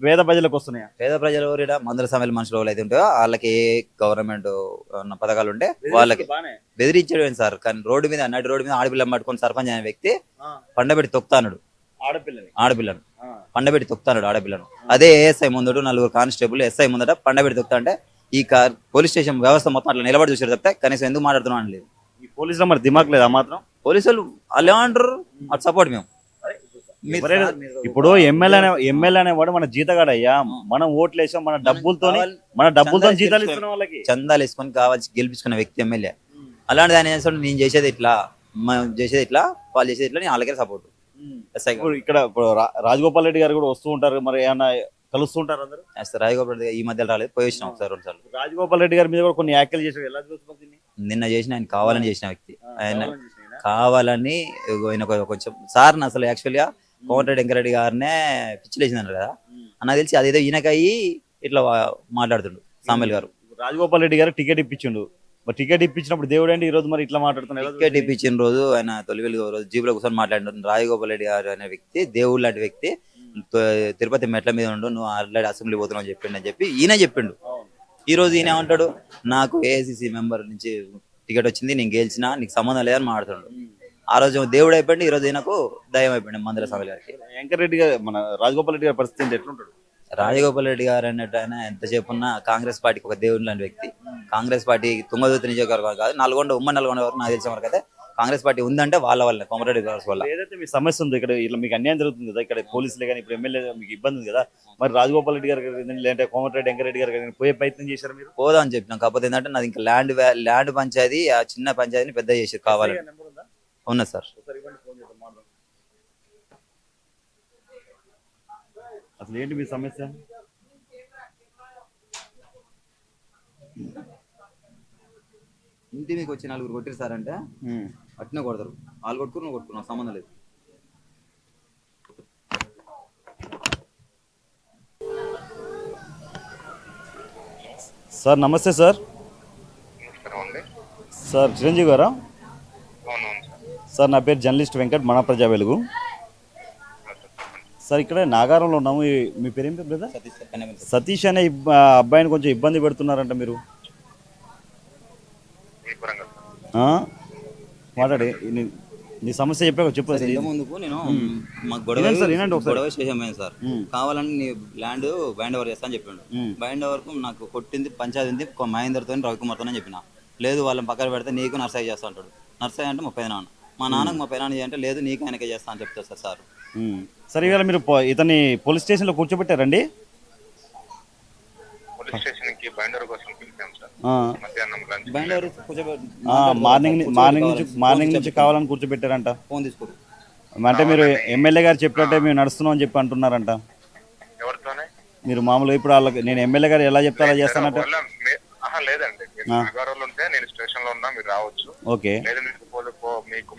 Speaker 1: పేద ప్రజలకు వస్తున్నాయా?
Speaker 7: పేద ప్రజలు ఎవరైనా మందుల సామెల మనుషులు ఎవరైతే ఉంటాయో వాళ్ళకి గవర్నమెంట్ పథకాలు ఉంటే వాళ్ళకి బెదిరించడం సార్. కానీ రోడ్డు మీద ఆడపిల్లని పట్టుకొని సర్పంచ్ అనే వ్యక్తి పండబెట్టి తొక్కుతాడు ఆడపిల్లను పండబెట్టి తొక్కుతాడు ఆడపిల్లను. అదే ఏఎస్ఐ ముందడు 4 కానిస్టేబుల్ ఎస్ఐ ముందట పండబెట్టి తొక్కుతా అంటే ఈ పోలీస్ స్టేషన్ వ్యవస్థ మొత్తం అట్లా నిలబడి చూసారు తప్పితే కనీసం ఎందుకు మాట్లాడుతున్నాం అని లేదు.
Speaker 1: ఈ పోలీసులో మరి దిమాగ్ లేదు ఆ మాత్రం.
Speaker 7: పోలీసులు వాళ్ళు ఏమంటారు, అటు సపోర్ట్ మేము.
Speaker 1: ఇప్పుడు ఎమ్మెల్యే అనేవాడు మన జీతగాడయ్యా, మనం ఓట్లు వేసాం, మన డబ్బులతో జీతాలు ఇస్తున్నాం వాళ్ళకి.
Speaker 7: చందాలు వేసుకొని కావాల్సి గెలిపించుకున్న వ్యక్తి ఎమ్మెల్యే. అలాంటి దాని నేను చేసేది ఇట్లా, మనం చేసేది ఇట్లా, వాళ్ళు చేసేది ఇట్లా, నేను వాళ్ళకే సపోర్ట్.
Speaker 1: ఇక్కడ రాజగోపాల్ రెడ్డి గారు కూడా వస్తూ ఉంటారు, మరి ఏమన్నా కలుస్తుంటారు అందరూ?
Speaker 7: రాజగోపాల్ రెడ్డి ఈ మధ్యలో రాలేదు, పోయి వచ్చినాం ఒకసారి 2 సార్లు.
Speaker 1: రాజగోపాల్ రెడ్డి గారి మీద కూడా కొన్ని వ్యాఖ్యలు చేశారు, ఎలా చూసుకోవాలి?
Speaker 7: నిన్న చేసిన ఆయన కావాలని చేసిన వ్యక్తి. ఆయన కావాలని కొంచెం సార్ అసలు యాక్చువల్గా కోమటిరెడ్డి వెంకరెడ్డి గారినే పిచ్చిలేసిందన్నారు కదా అన్న తెలిసి, అదేదో ఈయనకయ్యి ఇట్లా మాట్లాడుతుండు సామెల్ గారు.
Speaker 1: రాజగోపాల్ రెడ్డి గారు టికెట్ ఇప్పించిండు, మరి టికెట్ ఇప్పించినప్పుడు దేవుడు అండి ఈ రోజు మరి ఇట్లా మాట్లాడుతున్నారు.
Speaker 7: టికెట్ ఇప్పించిన రోజు ఆయన తొలి రోజు జీబులో కూర్చొని మాట్లాడుతుంది. రాజగోపాల్ రెడ్డి గారు అనే వ్యక్తి దేవుడు లాంటి వ్యక్తి, తిరుపతి మెట్ల మీద ఉండు, నువ్వు ఆల్రెడీ అసెంబ్లీ పోతున్నావు అని చెప్పిండు అని చెప్పి ఈయన చెప్పిండు. ఈ రోజు ఈయన ఏమంటాడు, నాకు ఏఐసిసి మెంబర్ నుంచి టికెట్ వచ్చింది, నేను గెలిచినా, నీకు సంబంధం లేదని మాట్లాడుతున్నాడు. ఆ రోజు దేవుడు అయిపోయింది, ఈ రోజు ఈయనకు దయ్యం అయిపోయింది మందుల సభ గారికి.
Speaker 1: వెంకరెడ్డి గారు మన రాజగోపాల్ రెడ్డి గారి పరిస్థితి ఎట్లుంటాడు?
Speaker 7: రాజగోపాల్ రెడ్డి గారు అన్నట్టు ఆయన ఎంతసేపు ఉన్నా కాంగ్రెస్ పార్టీకి ఒక దేవుడు లాంటి వ్యక్తి. కాంగ్రెస్ పార్టీ తుంగతుర్తి నియోజకవర్గం కాదు, ఉమ్మడి నల్గొండ వరకు నాకు తెలిసిన వరకు అయితే కాంగ్రెస్ పార్టీ ఉందంటే వాళ్ళ కోమటిరెడ్డి గారి వల్ల.
Speaker 1: ఏదైతే మీ సమస్య ఉంది ఇక్కడ, ఇట్లా మీకు అన్యాయం జరుగుతుంది కదా, ఇక్కడ పోలీసులే కానీ ఇప్పుడు ఎమ్మెల్యే మీకు ఇబ్బంది ఉంది కదా, మరి రాజగోపాల్ రెడ్డి గారు లేదంటే కోమటిరెడ్డి వెంకరెడ్డి గారు పోయే ప్రయత్నం చేశారు మీరు?
Speaker 7: పోదా అని చెప్పినాం. కాకపోతే ఏంటంటే నాది ఇంకా ల్యాండ్ పంచాయతీ, ఆ చిన్న పంచాయతీని పెద్ద చేసి కావాలి. ఉన్నది సార్.
Speaker 1: అసలు ఏంటి మీ సమస్య?
Speaker 7: ఇంటి మీకు వచ్చి 4 కొట్టిరు సార్ అంటే అట్నే కొడతారు. వాళ్ళు కొట్టుకుని నువ్వు కొట్టుకున్నావు, సంబంధం లేదు.
Speaker 1: సార్ నమస్తే సార్. సార్ చిరంజీవి గారా?
Speaker 8: అవునవును సార్.
Speaker 1: సార్ నా పేరు జర్నలిస్ట్ వెంకట్, మన ప్రజా వెలుగు. సార్ ఇక్కడ నాగారంలో ఉన్నాము. మీ పేరేం పేరు బ్రదర్?
Speaker 7: సతీష్ సార్, కన్యాకుమారి.
Speaker 1: సతీష్ అనే అబ్బాయిని కొంచెం ఇబ్బంది పెడుతున్నారంట మీరు.
Speaker 8: ఈ పరంగా సార్.
Speaker 1: ఆ? మాట్లాడి నీ సమస్య చెప్పు.
Speaker 7: సార్, ఇంత ముందుకు నేను మాకు
Speaker 1: వినండి సార్, వినండి ఒకసారి.
Speaker 7: గొడవ స్టేషన్ పోయింది సార్.
Speaker 1: ఉమ్.
Speaker 7: కావాలని నీ ల్యాండ్ బైండ్ ఓవర్ చేస్తా అని చెప్పిండు.
Speaker 1: ఉమ్.
Speaker 7: బైండ్ ఓవర్ కు నాకు కొట్టింది పంచాయతీ ఉంది మహేందర్తో రవికుమార్తో అని చెప్పిన. లేదు వాళ్ళని పక్కన పెడితే నీకు నర్సయ్య చేస్తా అంటాడు. నర్సయ్య అంటే మా పెదనాన్న, మా నాన్నకు మా పెదనాన్న చేయంటే లేదు నీకు ఆయనకే చేస్తా అని చెప్తారు సార్. సార్
Speaker 1: సరే, ఇవాళ మీరు ఇతన్ని పోలీస్ స్టేషన్లో కూర్చోబెట్టారండి?
Speaker 8: పోలీస్ స్టేషన్ కి బైండర్ కోసం పిలిచాం సార్.
Speaker 1: ఆ.
Speaker 8: మధ్యాహ్నం లంచ్
Speaker 7: బైండ్ ఓవర్
Speaker 1: మార్నింగ్ నుంచి కావాలని కూర్చోబెట్టారంట.
Speaker 7: ఫోన్ తీసుకోరు.
Speaker 1: అంటే మీరు ఎమ్మెల్యే గారు చెప్పినట్టే మేము నడుస్తున్నాం అని చెప్పి అంటున్నారంట.
Speaker 8: ఎవరితోనే
Speaker 1: మీరు మామూలుగా ఇప్పుడు వాళ్ళకి నేను ఎమ్మెల్యే గారు ఎలా చెప్తే అలా చేస్తానంట.
Speaker 8: లేదండి, మీరు నాగారంలో ఉంటే నేను స్టేషన్ లో ఉన్నా, మీరు రావచ్చు.
Speaker 1: ఓకే
Speaker 8: లేదు మీకు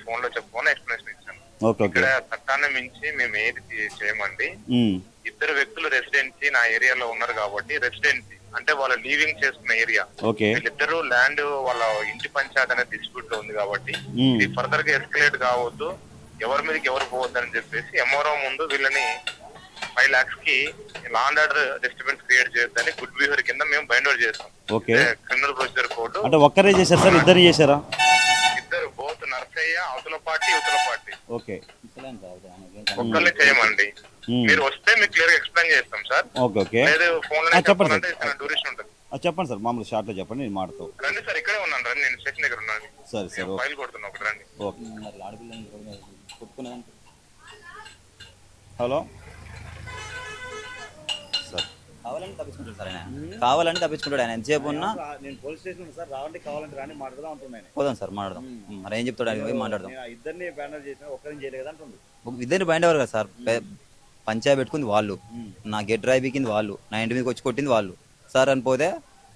Speaker 8: ఫోన్ లో చెప్పుకొని ఎక్స్ప్లెనేషన్ ఇచ్చాను.
Speaker 1: Okay okay.
Speaker 8: ఇక్కడ చట్టాన్ని మించి మేము ఏది చేయమండి.
Speaker 1: ఉమ్.
Speaker 8: ఇద్దరు వ్యక్తులు రెసిడెన్సీ నా ఏరియాలో ఉన్నారు కాబట్టి రెసిడెన్సీ అంటే వాళ్ళ లీవింగ్ చేసుకున్న ఏరియా.
Speaker 1: ఓకే.
Speaker 8: వీళ్ళిద్దరు ల్యాండ్ వాళ్ళ ఇంటి పంచాయతీ అనే డిస్ప్యూట్ లో ఉంది కాబట్టి
Speaker 1: ఉమ్.
Speaker 8: ఇది ఫర్దర్ గా ఎస్కలేట్ కావద్దు, ఎవరి మీదకి ఎవరు పోవద్దు అని చెప్పేసి ఎంఆర్ఓ ముందు వీళ్ళని 5 lakhs కి law and order disturbance create చేయొద్దని గుడ్ బిహేవియర్ కింద మేము బైండ్ అవుట్ చేస్తాం.
Speaker 1: ఓకే.
Speaker 8: Criminal procedure code.
Speaker 1: అంటే ఒక్కరే చేశారు సార్, ఇద్దరు చేశారా?
Speaker 8: ఇద్దరు, బోత్ నర్సయ్య అవతల పార్టీ ఇవతల పార్టీ.
Speaker 1: ఓకే.
Speaker 8: ఒక్కళ్ళే చేయమండి.
Speaker 1: ఉమ్.
Speaker 8: మీరు వస్తే మీకు క్లియర్ గా ఎక్స్ప్లెయిన్ చేస్తాం సార్.
Speaker 1: Okay okay.
Speaker 8: లేదు ఫోన్ లో
Speaker 1: చెప్పండి
Speaker 8: చెప్పాలంటే డ్యూరేషన్ ఉంటుంది.
Speaker 1: చెప్పండి సార్, మామూలు షార్ట్లో చెప్పండి, నేను మాడతావు.
Speaker 8: రండి సార్, ఇక్కడే ఉన్నాను, రండి, నేను స్టేషన్ దగ్గర ఉన్నాను.
Speaker 1: సరే సరే ఓకే
Speaker 8: ఫైల్ కొడుతున్నా, ఒకటి రండి.
Speaker 1: ఓకే. Hello sir.
Speaker 7: కావాలని తప్పించుకుంటాడు సార్ ఆయన. కావాలని తప్పించుకుంటాడు ఆయన. ఎంతసేపు ఉన్నా
Speaker 1: నేను పోలీస్ స్టేషన్ సార్, రావండి కావాలంటే రాని మాట్లాడదాం అంటున్నాను.
Speaker 7: పోదాం సార్, మాట్లాడదాం. మరి ఏం చెప్తాడు ఆయన, పోయి మాట్లాడదాం.
Speaker 1: ఇద్దరిని బ్యానర్ చేసిన ఒక్కరిని చేయలేదు అంటుంది.
Speaker 7: ఇద్దరిని బైండ్ అవ్వరు కదా సార్. పంచాయతీ పెట్టుకుంది వాళ్ళు, నా గెట్ డ్రైవ్ కింది వాళ్ళు, నా ఇంటి మీదకి వచ్చి కొట్టింది వాళ్ళు. సార్ అని పోతే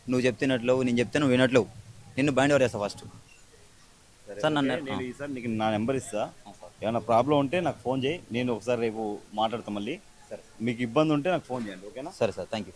Speaker 7: నువ్వు చెప్తున్నట్లు నేను చెప్తే నువ్వు వినట్లు, నిన్ను బైండ్ ఓవర్ చేస్తా ఫస్ట్. సార్ నన్ను
Speaker 1: నేను ఈసారి నీకు నా నెంబర్ ఇస్తా, ఏమైనా ప్రాబ్లం ఉంటే నాకు ఫోన్ చేయి, నేను ఒకసారి రేపు మాట్లాడతాం మళ్ళీ. మీకు ఇబ్బంది ఉంటే నాకు ఫోన్ చేయండి, ఓకేనా?
Speaker 7: సరే సార్, థ్యాంక్ యూ.